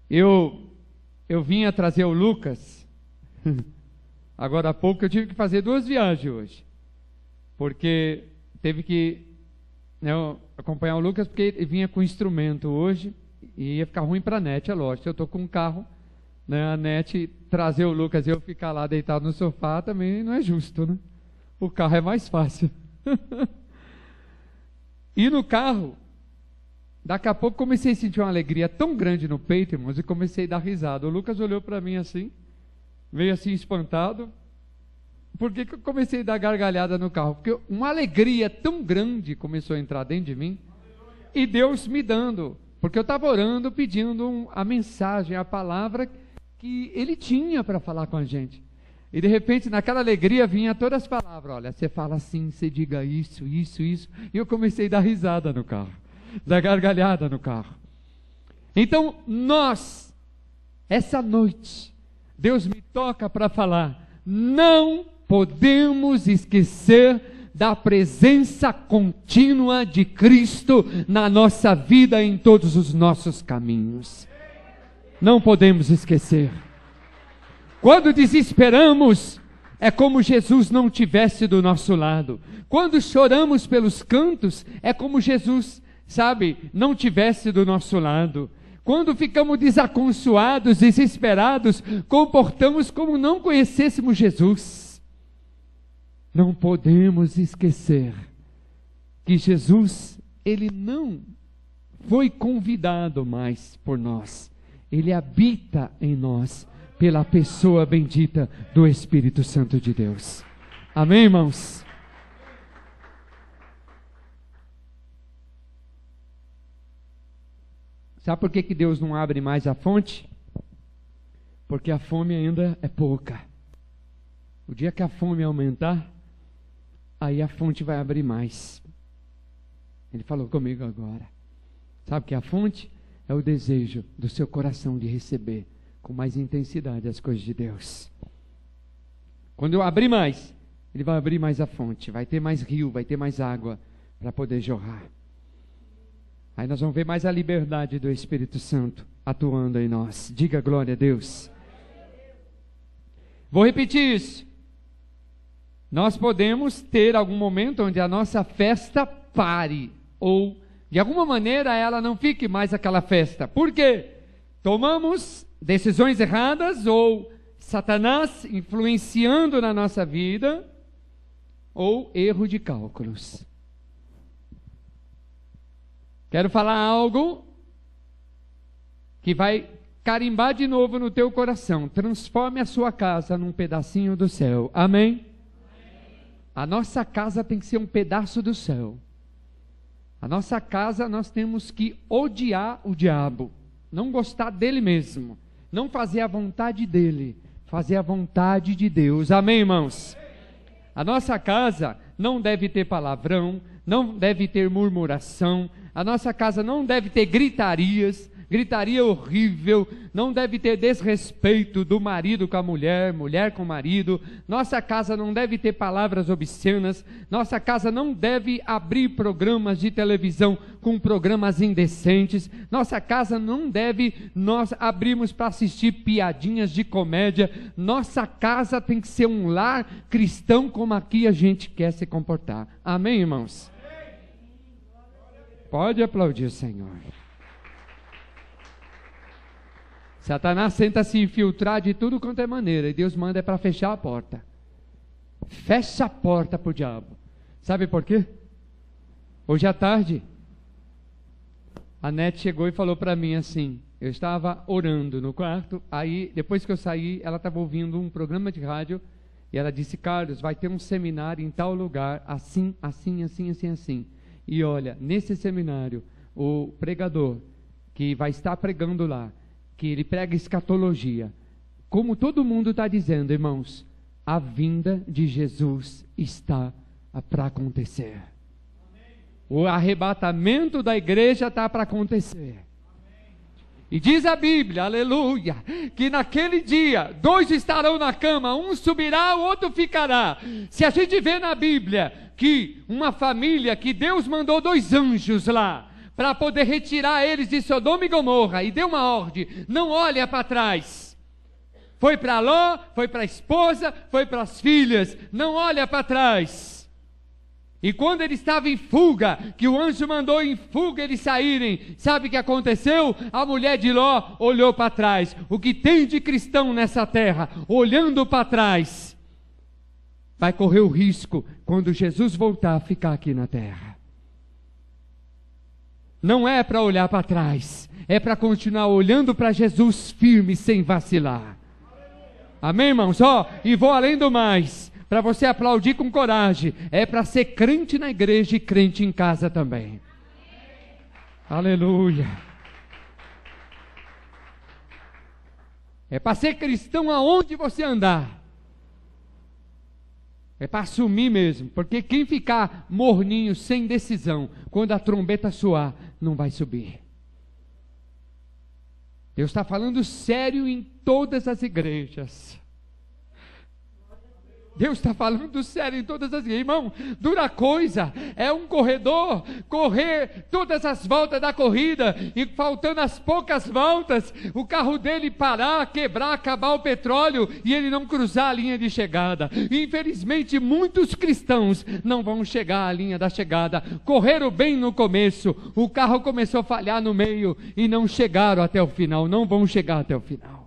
Eu vinha trazer o Lucas. Agora há pouco eu tive que fazer 2 viagens hoje. Porque teve que acompanhar o Lucas, porque ele vinha com instrumento hoje. E ia ficar ruim para a NET, é lógico. Eu estou com um carro, a NET trazer o Lucas e eu ficar lá deitado no sofá também não é justo, né? O carro é mais fácil. E no carro, daqui a pouco comecei a sentir uma alegria tão grande no peito, irmãos, e comecei a dar risada. O Lucas olhou para mim assim, meio assim espantado, por que eu comecei a dar gargalhada no carro? Porque uma alegria tão grande começou a entrar dentro de mim, e Deus me dando, porque eu estava orando, pedindo a mensagem, a palavra que Ele tinha para falar com a gente. E de repente, naquela alegria, vinha todas as palavras. Olha, você fala assim, você diga isso, isso, isso. E eu comecei a dar risada no carro, dar gargalhada no carro. Então, essa noite, Deus me toca para falar, não podemos esquecer da presença contínua de Cristo na nossa vida, em todos os nossos caminhos. Não podemos esquecer. Quando desesperamos, é como Jesus não tivesse do nosso lado. Quando choramos pelos cantos, é como Jesus, não tivesse do nosso lado. Quando ficamos desaconsoados, desesperados, comportamos como não conhecêssemos Jesus. Não podemos esquecer que Jesus, Ele não foi convidado mais por nós. Ele habita em nós, pela pessoa bendita do Espírito Santo de Deus. Amém, irmãos? Sabe por que Deus não abre mais a fonte? Porque a fome ainda é pouca. O dia que a fome aumentar, aí a fonte vai abrir mais. Ele falou comigo agora. Sabe que a fonte é o desejo do seu coração de receber com mais intensidade as coisas de Deus. Quando eu abrir mais, Ele vai abrir mais a fonte, vai ter mais rio, vai ter mais água para poder jorrar. Aí nós vamos ver mais a liberdade do Espírito Santo atuando em nós. Diga glória a Deus. Vou repetir isso. Nós podemos ter algum momento onde a nossa festa pare, ou de alguma maneira ela não fique mais aquela festa. Por quê? Tomamos decisões erradas, ou Satanás influenciando na nossa vida, ou erro de cálculos. Quero falar algo que vai carimbar de novo no teu coração. Transforme a sua casa num pedacinho do céu. Amém? A nossa casa tem que ser um pedaço do céu. A nossa casa, nós temos que odiar o diabo, não gostar dele mesmo, não fazer a vontade dele, fazer a vontade de Deus. Amém, irmãos? A nossa casa não deve ter palavrão, não deve ter murmuração, a nossa casa não deve ter gritaria horrível, não deve ter desrespeito do marido com a mulher, mulher com o marido. Nossa casa não deve ter palavras obscenas, nossa casa não deve abrir programas de televisão com programas indecentes, nossa casa não deve nós abrirmos para assistir piadinhas de comédia. Nossa casa tem que ser um lar cristão como aqui a gente quer se comportar. Amém, irmãos? Pode aplaudir o Senhor. Satanás tenta se infiltrar de tudo quanto é maneira, e Deus manda para fechar a porta. Fecha a porta para o diabo. Sabe por quê? Hoje à tarde, a Nete chegou e falou para mim assim, eu estava orando no quarto, aí depois que eu saí, ela estava ouvindo um programa de rádio, e ela disse, Carlos, vai ter um seminário em tal lugar, assim, assim, assim, assim, assim. E olha, nesse seminário, o pregador que vai estar pregando lá, que ele prega escatologia, como todo mundo está dizendo, irmãos, a vinda de Jesus está para acontecer. Amém. O arrebatamento da igreja está para acontecer. Amém. E diz a Bíblia, aleluia, que naquele dia, 2 estarão na cama, um subirá, o outro ficará. Se a gente vê na Bíblia que uma família, que Deus mandou 2 anjos lá, para poder retirar eles de Sodoma e Gomorra, e deu uma ordem, não olha para trás. Foi para Ló, foi para a esposa, foi para as filhas, não olha para trás. E quando ele estava em fuga, que o anjo mandou em fuga eles saírem, sabe o que aconteceu? A mulher de Ló olhou para trás. O que tem de cristão nessa terra, olhando para trás, vai correr o risco, quando Jesus voltar, a ficar aqui na terra. Não é para olhar para trás, é para continuar olhando para Jesus firme, sem vacilar. Amém, irmãos? E vou além do mais, para você aplaudir com coragem, é para ser crente na igreja e crente em casa também. Aleluia. É para ser cristão aonde você andar. É para assumir mesmo, porque quem ficar morninho, sem decisão, quando a trombeta soar, não vai subir. Deus está falando sério em todas as igrejas. Deus está falando sério em todas as igrejas. Irmão, dura coisa, é um corredor, correr todas as voltas da corrida, e faltando as poucas voltas, o carro dele parar, quebrar, acabar o petróleo, e ele não cruzar a linha de chegada. Infelizmente, muitos cristãos não vão chegar à linha da chegada. Correram bem no começo, o carro começou a falhar no meio, e não chegaram até o final, não vão chegar até o final.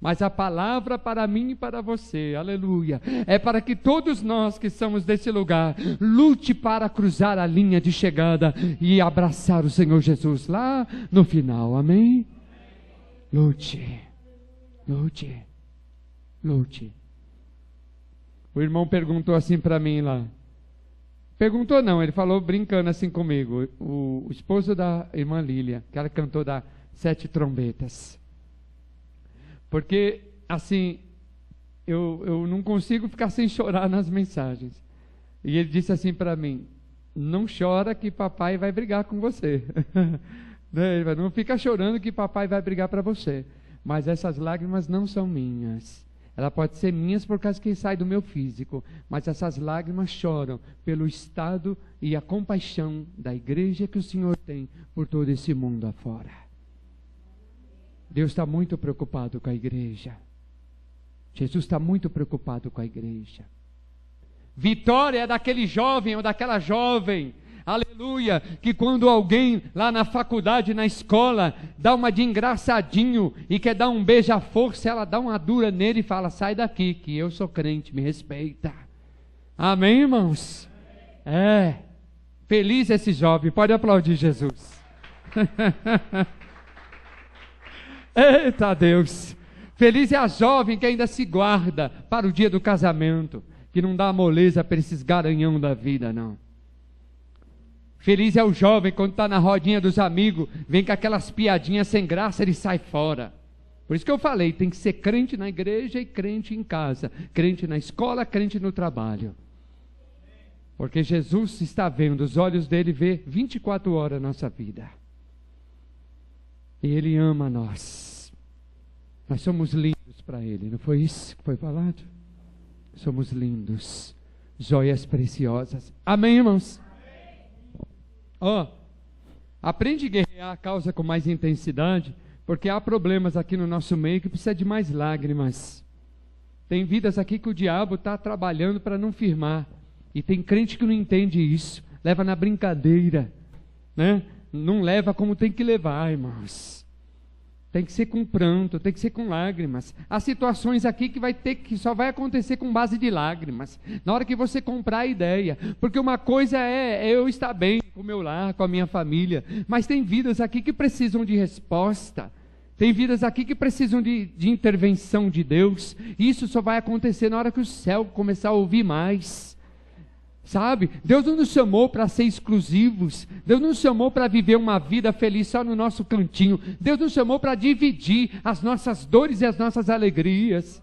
Mas a palavra para mim e para você, aleluia, é para que todos nós que estamos desse lugar, lute para cruzar a linha de chegada e abraçar o Senhor Jesus lá no final, amém? Lute, lute, lute. O irmão perguntou assim para mim lá, perguntou não, ele falou brincando assim comigo, o esposo da irmã Lília, que ela cantou das 7 trombetas. Porque, assim, eu não consigo ficar sem chorar nas mensagens. E ele disse assim para mim, não chora que papai vai brigar com você. Não fica chorando que papai vai brigar para você. Mas essas lágrimas não são minhas. Ela pode ser minhas por causa que sai do meu físico. Mas essas lágrimas choram pelo estado e a compaixão da igreja que o Senhor tem por todo esse mundo afora. Deus está muito preocupado com a igreja. Jesus está muito preocupado com a igreja. Vitória é daquele jovem ou daquela jovem, aleluia, que quando alguém lá na faculdade, na escola, dá uma de engraçadinho e quer dar um beijo à força, ela dá uma dura nele e fala, sai daqui que eu sou crente, me respeita. Amém, irmãos? Feliz esse jovem, pode aplaudir Jesus. Eita Deus, feliz é a jovem que ainda se guarda para o dia do casamento, que não dá moleza para esses garanhão da vida não. Feliz é o jovem quando está na rodinha dos amigos, vem com aquelas piadinhas sem graça, ele sai fora. Por isso que eu falei, tem que ser crente na igreja e crente em casa, crente na escola, crente no trabalho. Porque Jesus está vendo, os olhos dele vê 24 horas a nossa vida. E Ele ama nós. Nós somos lindos para Ele, não foi isso que foi falado? Somos lindos, joias preciosas. Amém, irmãos? Aprende a guerrear a causa com mais intensidade, porque há problemas aqui no nosso meio que precisa de mais lágrimas. Tem vidas aqui que o diabo está trabalhando para não firmar. E tem crente que não entende isso, leva na brincadeira, né? Não leva como tem que levar, irmãos. Tem que ser com pranto, tem que ser com lágrimas. Há situações aqui que só vai acontecer com base de lágrimas. Na hora que você comprar a ideia. Porque uma coisa é eu estar bem com o meu lar, com a minha família. Mas tem vidas aqui que precisam de resposta. Tem vidas aqui que precisam de intervenção de Deus. E isso só vai acontecer na hora que o céu começar a ouvir mais. Sabe, Deus não nos chamou para ser exclusivos, Deus não nos chamou para viver uma vida feliz só no nosso cantinho, Deus nos chamou para dividir as nossas dores e as nossas alegrias.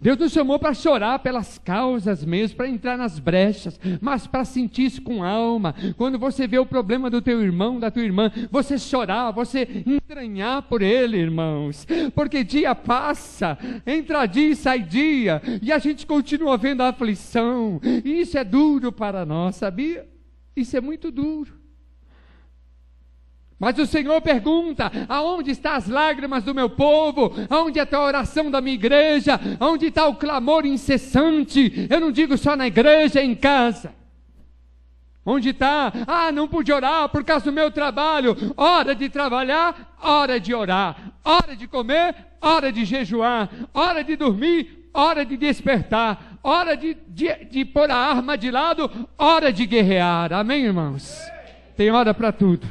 Deus nos chamou para chorar pelas causas mesmo, para entrar nas brechas, mas para sentir isso com alma. Quando você vê o problema do teu irmão, da tua irmã, você chorar, você entranhar por ele, irmãos. Porque dia passa, entra dia e sai dia, e a gente continua vendo a aflição. E isso é duro para nós, sabia? Isso é muito duro. Mas o Senhor pergunta, aonde estão as lágrimas do meu povo? Aonde está a oração da minha igreja? Aonde está o clamor incessante? Eu não digo só na igreja, é em casa. Onde está? Não pude orar por causa do meu trabalho. Hora de trabalhar, hora de orar. Hora de comer, hora de jejuar. Hora de dormir, hora de despertar. Hora de pôr a arma de lado, hora de guerrear. Amém, irmãos? Tem hora para tudo.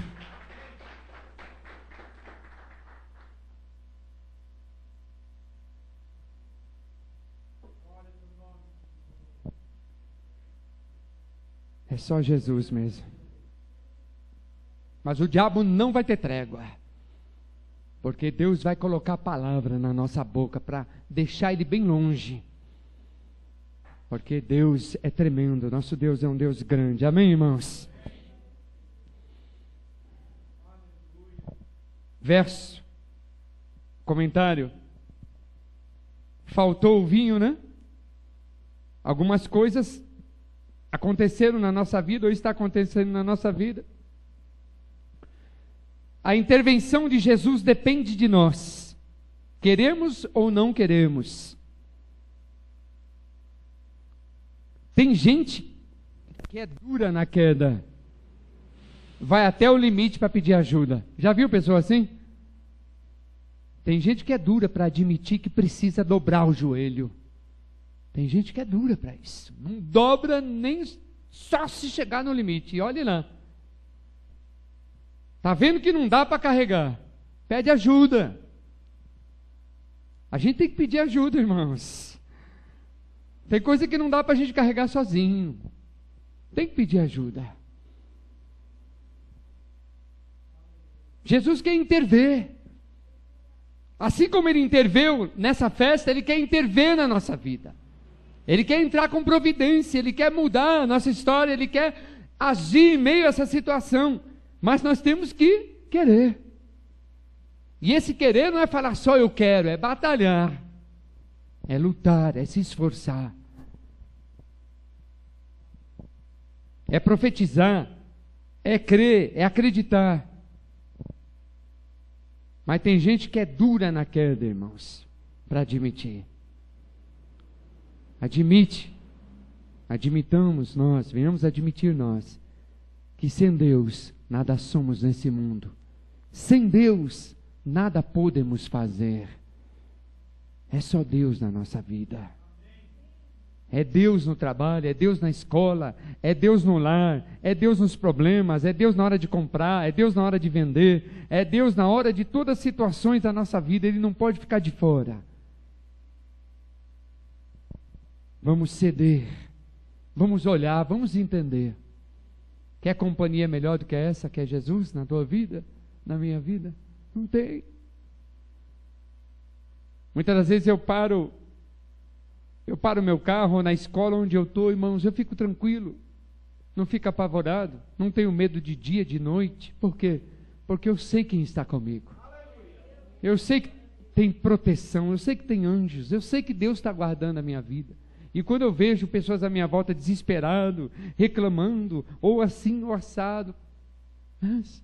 É só Jesus mesmo. Mas o diabo não vai ter trégua. Porque Deus vai colocar a palavra na nossa boca para deixar ele bem longe. Porque Deus é tremendo, nosso Deus é um Deus grande. Amém, irmãos? Verso, comentário. Faltou o vinho, né? Algumas coisas aconteceram na nossa vida ou está acontecendo na nossa vida. A intervenção de Jesus depende de nós. Queremos ou não queremos. Tem gente que é dura na queda. Vai até o limite para pedir ajuda. Já viu pessoa assim? Tem gente que é dura para admitir que precisa dobrar o joelho. Tem gente que é dura para isso. Não dobra nem só se chegar no limite. E olhe lá. Está vendo que não dá para carregar? Pede ajuda. A gente tem que pedir ajuda, irmãos. Tem coisa que não dá para a gente carregar sozinho. Tem que pedir ajuda. Jesus quer intervir. Assim como ele interveio nessa festa, ele quer intervir na nossa vida. Ele quer entrar com providência, ele quer mudar a nossa história, ele quer agir em meio a essa situação. Mas nós temos que querer. E esse querer não é falar só eu quero, é batalhar. É lutar, é se esforçar. É profetizar, é crer, é acreditar. Mas tem gente que é dura na queda, irmãos, para admitir. Admitamos nós, venhamos admitir nós, que sem Deus nada somos nesse mundo. Sem Deus nada podemos fazer. É só Deus na nossa vida. É Deus no trabalho, é Deus na escola, é Deus no lar, é Deus nos problemas, é Deus na hora de comprar, é Deus na hora de vender, é Deus na hora de todas as situações da nossa vida. Ele não pode ficar de fora. Vamos ceder, vamos olhar, vamos entender. Quer companhia melhor do que essa, que é Jesus na tua vida, na minha vida? Não tem. Muitas das vezes eu paro meu carro na escola onde eu estou, irmãos, eu fico tranquilo, não fico apavorado, não tenho medo de dia, de noite. Por quê? Porque eu sei quem está comigo. Eu sei que tem proteção, eu sei que tem anjos, eu sei que Deus está guardando a minha vida. E quando eu vejo pessoas à minha volta desesperado, reclamando, ou assim, ou assado, mas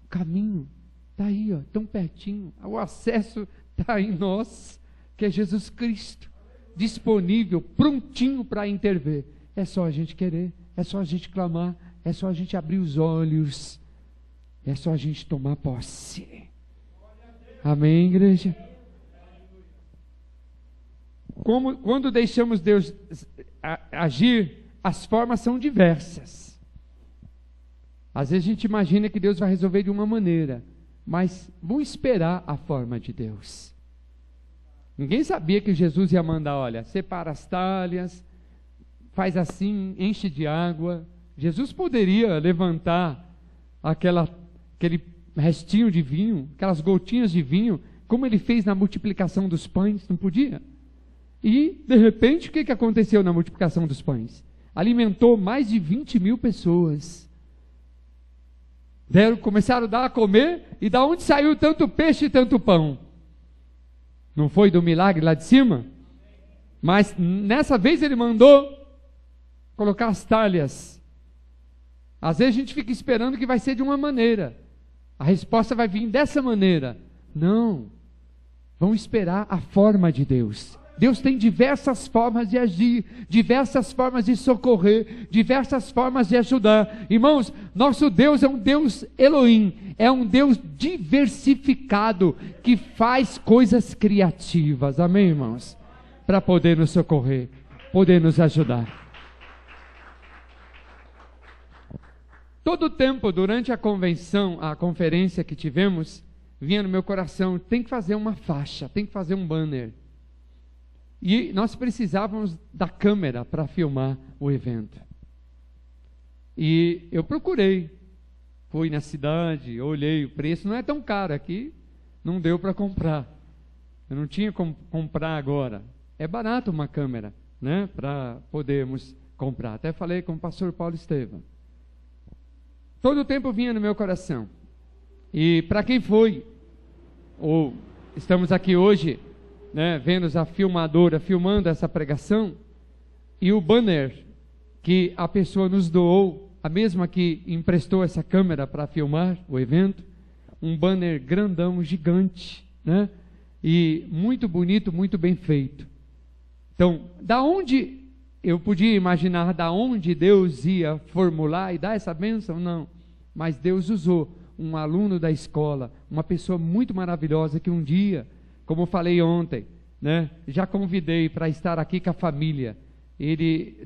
o caminho está aí, ó, tão pertinho, o acesso está em nós, que é Jesus Cristo, disponível, prontinho para intervir. É só a gente querer, é só a gente clamar, é só a gente abrir os olhos, é só a gente tomar posse. Amém, igreja? Quando deixamos Deus agir, as formas são diversas. Às vezes a gente imagina que Deus vai resolver de uma maneira, mas vamos esperar a forma de Deus. Ninguém sabia que Jesus ia mandar, olha, separa as talhas, faz assim, enche de água. Jesus poderia levantar aquele restinho de vinho, aquelas gotinhas de vinho, como ele fez na multiplicação dos pães, não podia? E, de repente, o que aconteceu na multiplicação dos pães? Alimentou mais de 20 mil pessoas. Começaram a dar a comer, e da onde saiu tanto peixe e tanto pão? Não foi do milagre lá de cima? Mas nessa vez ele mandou colocar as talhas. Às vezes a gente fica esperando que vai ser de uma maneira. A resposta vai vir dessa maneira. Não. Vamos esperar a forma de Deus. Deus tem diversas formas de agir, diversas formas de socorrer, diversas formas de ajudar. Irmãos, nosso Deus é um Deus Elohim, é um Deus diversificado, que faz coisas criativas, amém, irmãos? Para poder nos socorrer, poder nos ajudar. Todo o tempo, durante a conferência que tivemos, vinha no meu coração, tem que fazer uma faixa, tem que fazer um banner. E nós precisávamos da câmera para filmar o evento. E eu procurei, fui na cidade, olhei o preço, não é tão caro aqui, não deu para comprar. Eu não tinha como comprar agora. É barato uma câmera, né, para podermos comprar. Até falei com o pastor Paulo Estevam. Todo o tempo vinha no meu coração. E para quem foi, ou estamos aqui hoje, né, vendo a filmadora filmando essa pregação, e o banner que a pessoa nos doou, a mesma que emprestou essa câmera para filmar o evento, um banner grandão, gigante, né, e muito bonito, muito bem feito. Então, da onde eu podia imaginar da onde Deus ia formular e dar essa bênção? Não, mas Deus usou um aluno da escola, uma pessoa muito maravilhosa que um dia, como eu falei ontem, né, já convidei para estar aqui com a família.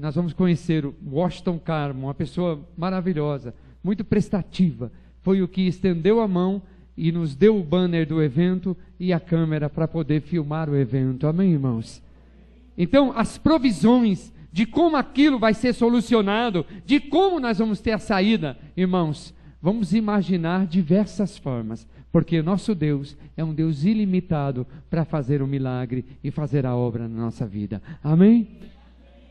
Nós vamos conhecer o Washington Carmo, uma pessoa maravilhosa, muito prestativa. Foi o que estendeu a mão e nos deu o banner do evento e a câmera para poder filmar o evento. Amém, irmãos? Então, as provisões de como aquilo vai ser solucionado, de como nós vamos ter a saída, irmãos, vamos imaginar diversas formas, porque nosso Deus é um Deus ilimitado para fazer o milagre e fazer a obra na nossa vida. Amém?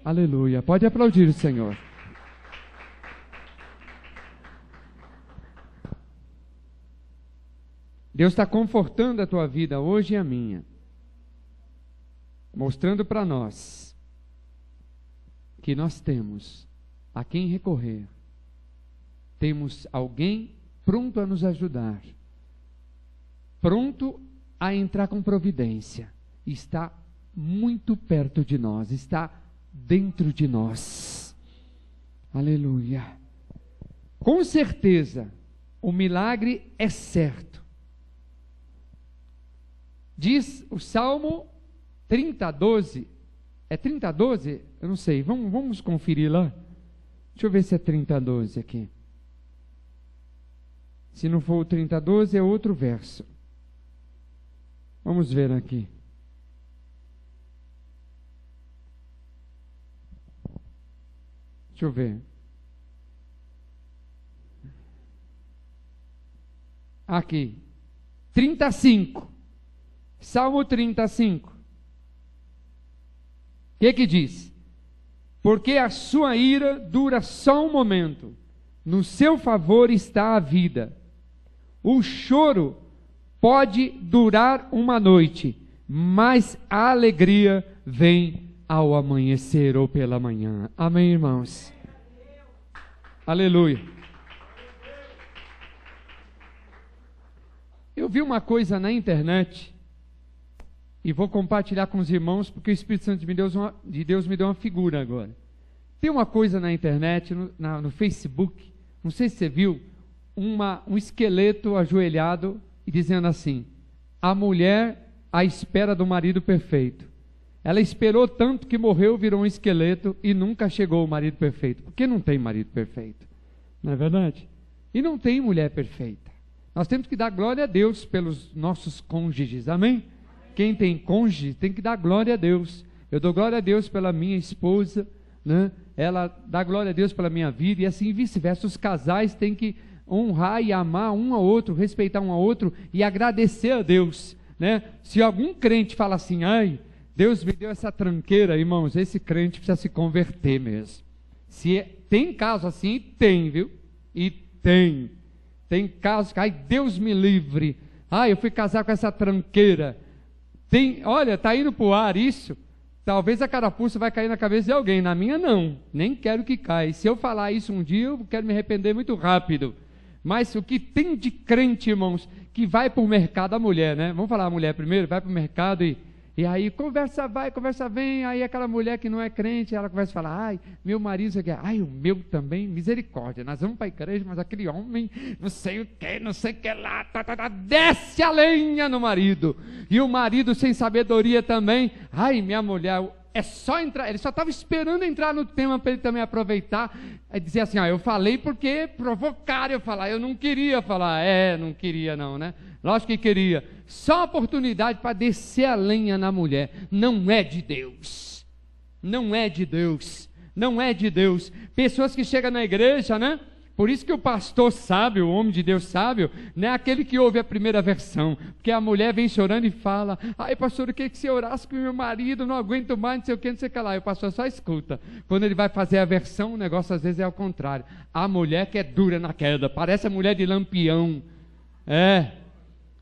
Aleluia. Pode aplaudir o Senhor. Deus está confortando a tua vida hoje e a minha, mostrando para nós que nós temos a quem recorrer, temos alguém pronto a nos ajudar, pronto a entrar com providência, está muito perto de nós, está dentro de nós. Aleluia. Com certeza, o milagre é certo. Diz o Salmo 30:12, é 30:12? Eu não sei, vamos conferir lá. Deixa eu ver se é 30:12 aqui. Se não for o 30:12, é outro verso. Vamos ver aqui. Deixa eu ver. Aqui. 35. Salmo 35. O que diz? Porque a sua ira dura só um momento, no seu favor está a vida. O choro pode durar uma noite, mas a alegria vem ao amanhecer ou pela manhã. Amém, irmãos? Aleluia. Eu vi uma coisa na internet e vou compartilhar com os irmãos, porque o Espírito Santo de Deus me deu uma figura agora. Tem uma coisa na internet, no Facebook, não sei se você viu, um esqueleto ajoelhado e dizendo assim: a mulher à espera do marido perfeito. Ela esperou tanto que morreu, virou um esqueleto e nunca chegou o marido perfeito. Porque não tem marido perfeito, não é verdade? E não tem mulher perfeita. Nós temos que dar glória a Deus pelos nossos cônjuges, amém? Quem tem cônjuge tem que dar glória a Deus. Eu dou glória a Deus pela minha esposa, né? Ela dá glória a Deus pela minha vida, e assim vice-versa. Os casais têm que honrar e amar um ao outro, respeitar um ao outro e agradecer a Deus, né? Se algum crente fala assim: ai, Deus me deu essa tranqueira, irmãos, esse crente precisa se converter mesmo. Tem caso assim, tem, viu? E tem casos que, ai, Deus me livre, ai, eu fui casar com essa tranqueira. Olha, está indo para o ar isso. Talvez a carapuça vai cair na cabeça de alguém, na minha não, nem quero que caia. Se eu falar isso um dia, eu quero me arrepender muito rápido. Mas o que tem de crente, irmãos, que vai para o mercado, a mulher, né? Vamos falar a mulher primeiro, vai para o mercado e aí conversa vai, conversa vem, aí aquela mulher que não é crente, ela começa a falar: ai, meu marido, isso aqui, ai, o meu também, misericórdia, nós vamos para a igreja, mas aquele homem, não sei o que lá, desce a lenha no marido, e o marido sem sabedoria também: ai, minha mulher, é só entrar, ele só estava esperando entrar no tema para ele também aproveitar, e dizer assim: eu falei porque provocaram eu falar, eu não queria falar. Não queria não, né? Lógico que queria, só oportunidade para descer a lenha na mulher. Não é de Deus, não é de Deus. Não é de Deus. Pessoas que chegam na igreja, né? Por isso que o pastor sábio, o homem de Deus sábio, não é aquele que ouve a primeira versão. Porque a mulher vem chorando e fala: ai pastor, eu queria que você orasse com meu marido, não aguento mais, não sei o que, não sei o que lá. E o pastor só escuta. Quando ele vai fazer a versão, o negócio às vezes é ao contrário. A mulher que é dura na queda, parece a mulher de Lampião.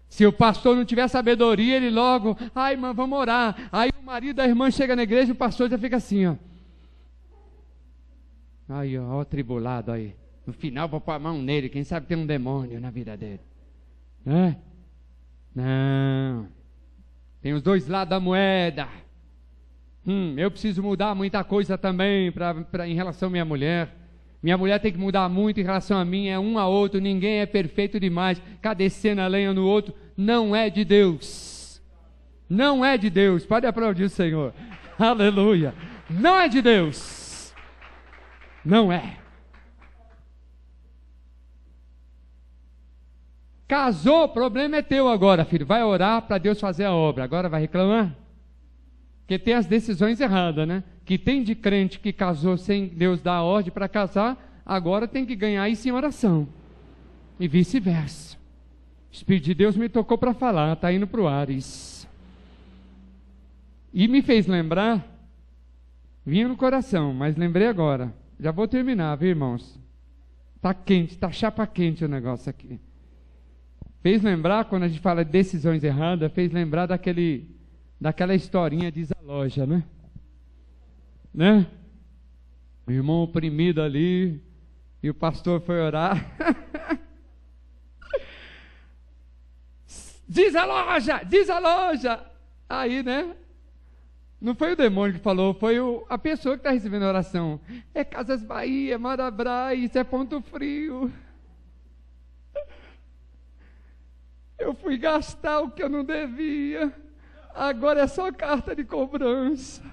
Se o pastor não tiver sabedoria, ele logo: ai irmã, vamos orar. Aí o marido da irmã chega na igreja e o pastor já fica assim, ó. Aí, ó, tribulado aí. No final vou pôr a mão nele, quem sabe tem um demônio na vida dele. Não. Tem os dois lados da moeda. Eu preciso mudar muita coisa também em relação à minha mulher. Minha mulher tem que mudar muito em relação a mim, é um a outro, ninguém é perfeito demais, ficar descendo a lenha no outro, não é de Deus. Não é de Deus. Pode aplaudir o Senhor. Aleluia. Não é de Deus. Não é. Casou, o problema é teu agora, filho. Vai orar para Deus fazer a obra. Agora vai reclamar? Porque tem as decisões erradas, né? Que tem de crente que casou sem Deus dar a ordem para casar, agora tem que ganhar isso em oração. E vice-versa. O Espírito de Deus me tocou para falar, está indo para o ar isso. E me fez lembrar, vinha no coração, mas lembrei agora. Já vou terminar, viu, irmãos? Está quente, está chapa quente o negócio aqui. Fez lembrar, quando a gente fala de decisões erradas, fez lembrar daquela historinha de Zaloja, né? O irmão oprimido ali, e o pastor foi orar. Desaloja! Aí, né? Não foi o demônio que falou, foi a pessoa que está recebendo a oração. É Casas Bahia, é Marabras, é Ponto Frio. Eu fui gastar o que eu não devia. Agora é só carta de cobrança.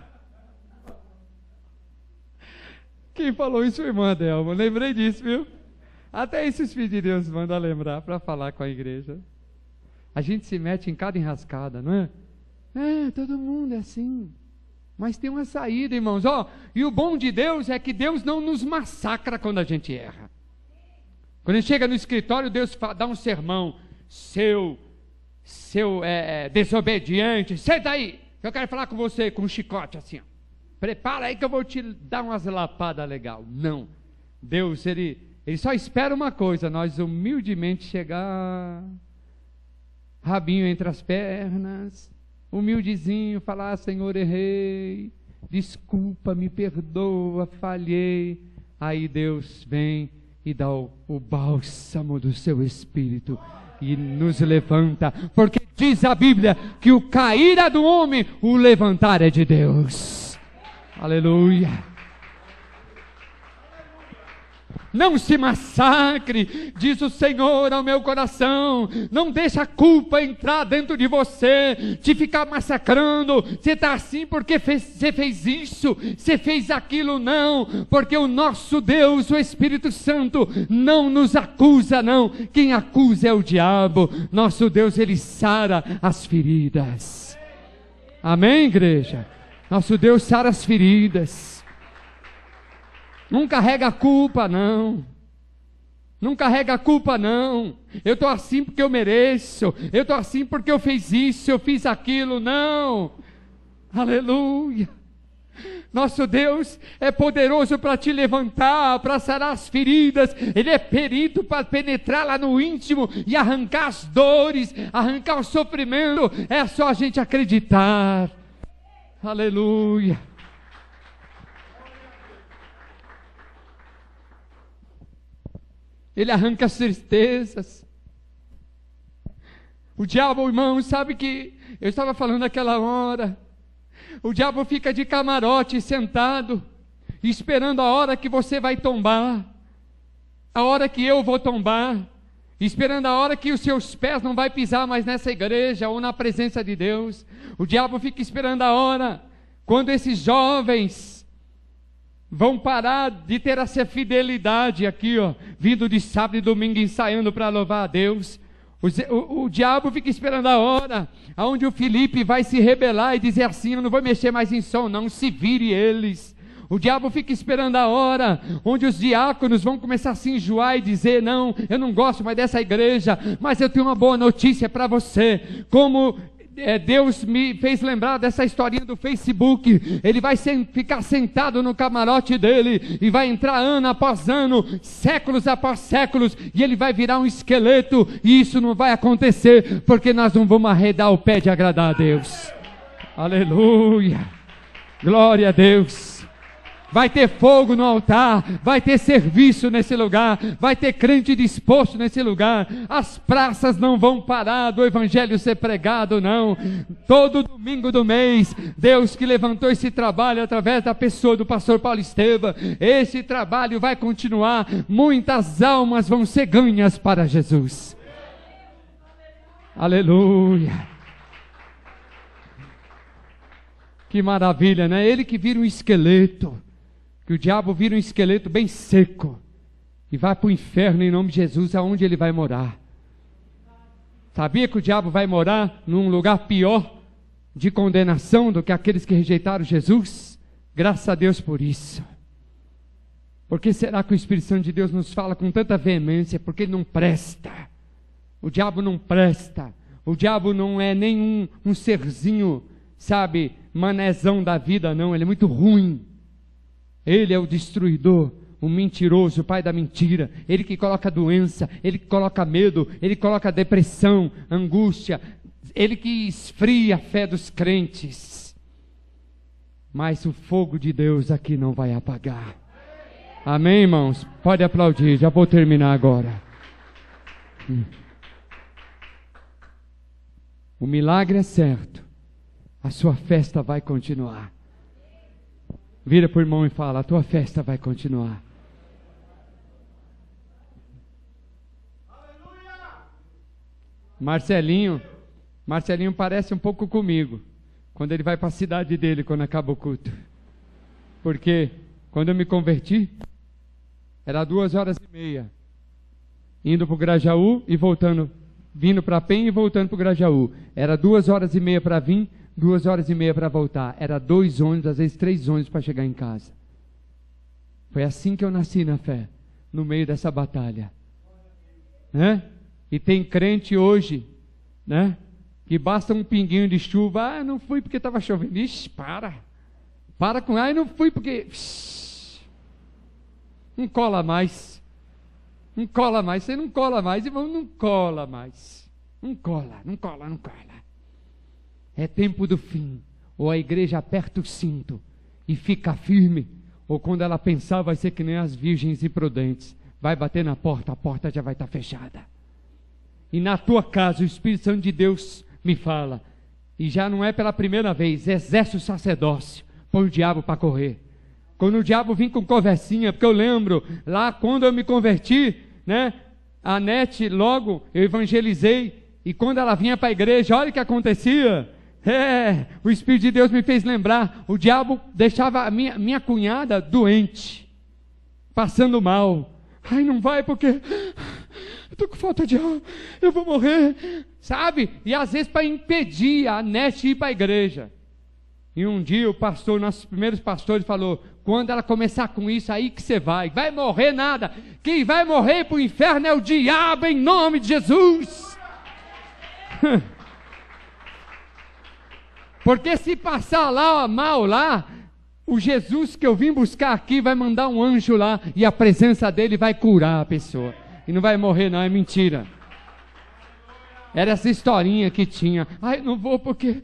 Quem falou isso foi a irmã Delma. Lembrei disso, viu? Até esses filhos de Deus mandam lembrar para falar com a igreja. A gente se mete em cada enrascada, não é? Todo mundo é assim. Mas tem uma saída, irmãos. E o bom de Deus é que Deus não nos massacra quando a gente erra. Quando a gente chega no escritório, Deus dá um sermão. Seu desobediente, senta aí, eu quero falar com você com um chicote assim, ó. Prepara aí que eu vou te dar umas lapadas legal. Não, Deus, ele só espera uma coisa, nós humildemente chegar, rabinho entre as pernas, humildezinho, falar: Senhor, errei, desculpa, me perdoa, falhei. Aí Deus vem e dá o bálsamo do seu Espírito e nos levanta, porque diz a Bíblia que o cair é do homem, o levantar é de Deus. Aleluia. Não se massacre, diz o Senhor ao meu coração. Não deixa a culpa entrar dentro de você, te ficar massacrando. Você está assim porque você fez isso, você fez aquilo. Não, porque o nosso Deus, o Espírito Santo, não nos acusa, não. Quem acusa é o diabo. Nosso Deus, ele sara as feridas. Amém, igreja? Nosso Deus sara as feridas. Não carrega a culpa, não. Não carrega a culpa, não. Eu estou assim porque eu mereço. Eu estou assim porque eu fiz isso, eu fiz aquilo. Não. Aleluia. Nosso Deus é poderoso para te levantar, para sarar as feridas. Ele é perito para penetrar lá no íntimo e arrancar as dores, arrancar o sofrimento. É só a gente acreditar. Aleluia. Ele arranca as tristezas. O diabo, irmão, sabe que eu estava falando naquela hora. O diabo fica de camarote sentado, esperando a hora que você vai tombar, a hora que eu vou tombar, esperando a hora que os seus pés não vai pisar mais nessa igreja ou na presença de Deus. O diabo fica esperando a hora quando esses jovens vão parar de ter essa fidelidade aqui, ó, vindo de sábado e domingo ensaiando para louvar a Deus. O diabo fica esperando a hora onde o Felipe vai se rebelar e dizer assim: eu não vou mexer mais em som, não, se vire eles. O diabo fica esperando a hora onde os diáconos vão começar a se enjoar e dizer: não, eu não gosto mais dessa igreja, mas eu tenho uma boa notícia para você. Como Deus me fez lembrar dessa historinha do Facebook. Ele vai ficar sentado no camarote dele e vai entrar ano após ano, séculos após séculos, e ele vai virar um esqueleto, e isso não vai acontecer, porque nós não vamos arredar o pé de agradar a Deus. Aleluia, glória a Deus. Vai ter fogo no altar, vai ter serviço nesse lugar, vai ter crente disposto nesse lugar. As praças não vão parar do evangelho ser pregado, não. Todo domingo do mês, Deus que levantou esse trabalho através da pessoa do pastor Paulo Estevam, esse trabalho vai continuar. Muitas almas vão ser ganhas para Jesus. Aleluia. Que maravilha, né? Ele que vira um esqueleto. Que o diabo vira um esqueleto bem seco e vai para o inferno em nome de Jesus, aonde ele vai morar. Sabia que o diabo vai morar num lugar pior de condenação do que aqueles que rejeitaram Jesus? Graças a Deus por isso. Por que será que o Espírito Santo de Deus nos fala com tanta veemência? Porque ele não presta. O diabo não presta. O diabo não é nenhum um serzinho, sabe, manezão da vida, não. Ele é muito ruim. Ele é o destruidor, o mentiroso, o pai da mentira. Ele que coloca doença, ele que coloca medo, ele coloca depressão, angústia. Ele que esfria a fé dos crentes. Mas o fogo de Deus aqui não vai apagar. Amém, irmãos? Pode aplaudir, já vou terminar agora. O milagre é certo. A sua festa vai continuar. Vira para o irmão e fala: a tua festa vai continuar. Marcelinho parece um pouco comigo, quando ele vai para a cidade dele, quando acaba o culto. Porque quando eu me converti, era 2h30, indo para o Grajaú e voltando, vindo para Penha e voltando para o Grajaú. Era 2h30 para vir, 2h30 para voltar. Era 2 ônibus, às vezes 3 ônibus para chegar em casa. Foi assim que eu nasci na fé, no meio dessa batalha, né? E tem crente hoje, né, que basta um pinguinho de chuva: não fui porque estava chovendo. Ixi, para com, não fui porque não cola mais, você não cola mais, irmão, não cola mais, não cola. É tempo do fim. Ou a igreja aperta o cinto e fica firme, ou quando ela pensar vai ser que nem as virgens imprudentes, vai bater na porta, a porta já vai estar fechada. E na tua casa o Espírito Santo de Deus me fala, e já não é pela primeira vez: exerce o sacerdócio, põe o diabo para correr. Quando o diabo vem com conversinha, porque eu lembro lá quando eu me converti, né, a Nete, logo eu evangelizei, e quando ela vinha para a igreja, olha o que acontecia. O Espírito de Deus me fez lembrar, o diabo deixava a minha cunhada doente, passando mal. Não vai porque eu estou com falta de ar, eu vou morrer, sabe? E às vezes para impedir a Nete ir para a igreja. E um dia o pastor, nossos primeiros pastores, falou: quando ela começar com isso, aí que você vai morrer nada, quem vai morrer para o inferno é o diabo, em nome de Jesus. Porque se passar lá mal lá, o Jesus que eu vim buscar aqui vai mandar um anjo lá, e a presença dele vai curar a pessoa, e não vai morrer não, é mentira. Era essa historinha que tinha: não vou porque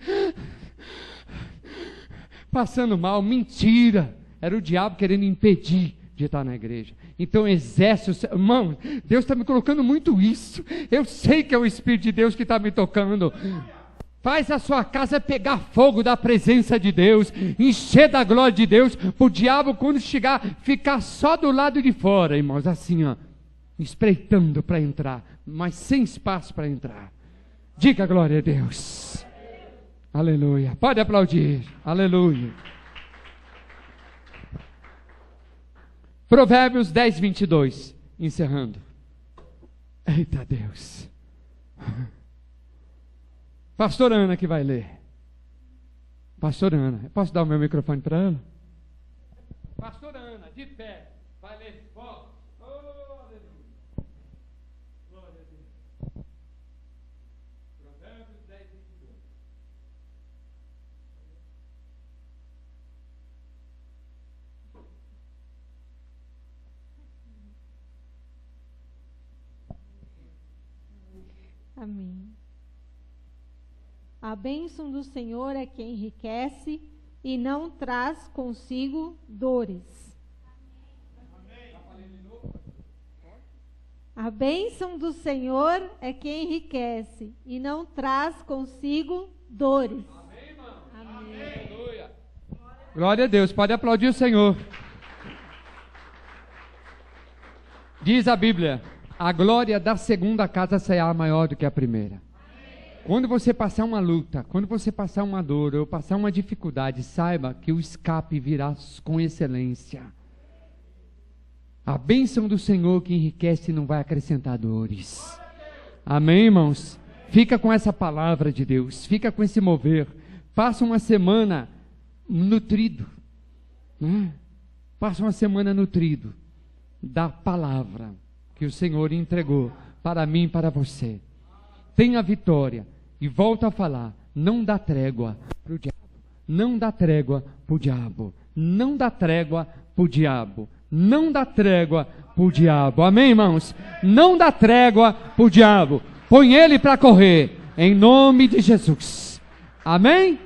passando mal. Mentira, era o diabo querendo impedir de estar na igreja. Então exerce o seu... Irmão, Deus está me colocando muito isso, eu sei que é o Espírito de Deus que está me tocando. Faz a sua casa pegar fogo da presença de Deus, encher da glória de Deus, para o diabo, quando chegar, ficar só do lado de fora, irmãos, assim, espreitando para entrar, mas sem espaço para entrar. Diga glória a Deus. Aleluia. Pode aplaudir. Aleluia. Provérbios 10:22, encerrando. Eita Deus. Pastor Ana que vai ler. Pastor Ana, posso dar o meu microfone para ela? Pastora Ana, de pé, vai ler forte. Oh, aleluia. Glória a Deus. Provérbios 10, 22. Amém. A bênção do Senhor é que enriquece e não traz consigo dores. A bênção do Senhor é que enriquece e não traz consigo dores. Amém, irmão? Amém. Aleluia. Glória a Deus. Pode aplaudir o Senhor. Diz a Bíblia: a glória da segunda casa será maior do que a primeira. Quando você passar uma luta, quando você passar uma dor ou passar uma dificuldade, saiba que o escape virá com excelência. A bênção do Senhor que enriquece não vai acrescentar dores. Amém, irmãos? Fica com essa palavra de Deus, fica com esse mover. Passa uma semana nutrido, né? Passa uma semana nutrido da palavra que o Senhor entregou para mim e para você. Tenha vitória. E volto a falar, não dá trégua para o diabo. Não dá trégua para o diabo. Não dá trégua para o diabo. Não dá trégua para o diabo. Amém, irmãos? Não dá trégua para o diabo. Põe ele para correr, em nome de Jesus. Amém?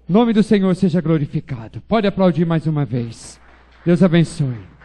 O nome do Senhor seja glorificado. Pode aplaudir mais uma vez. Deus abençoe.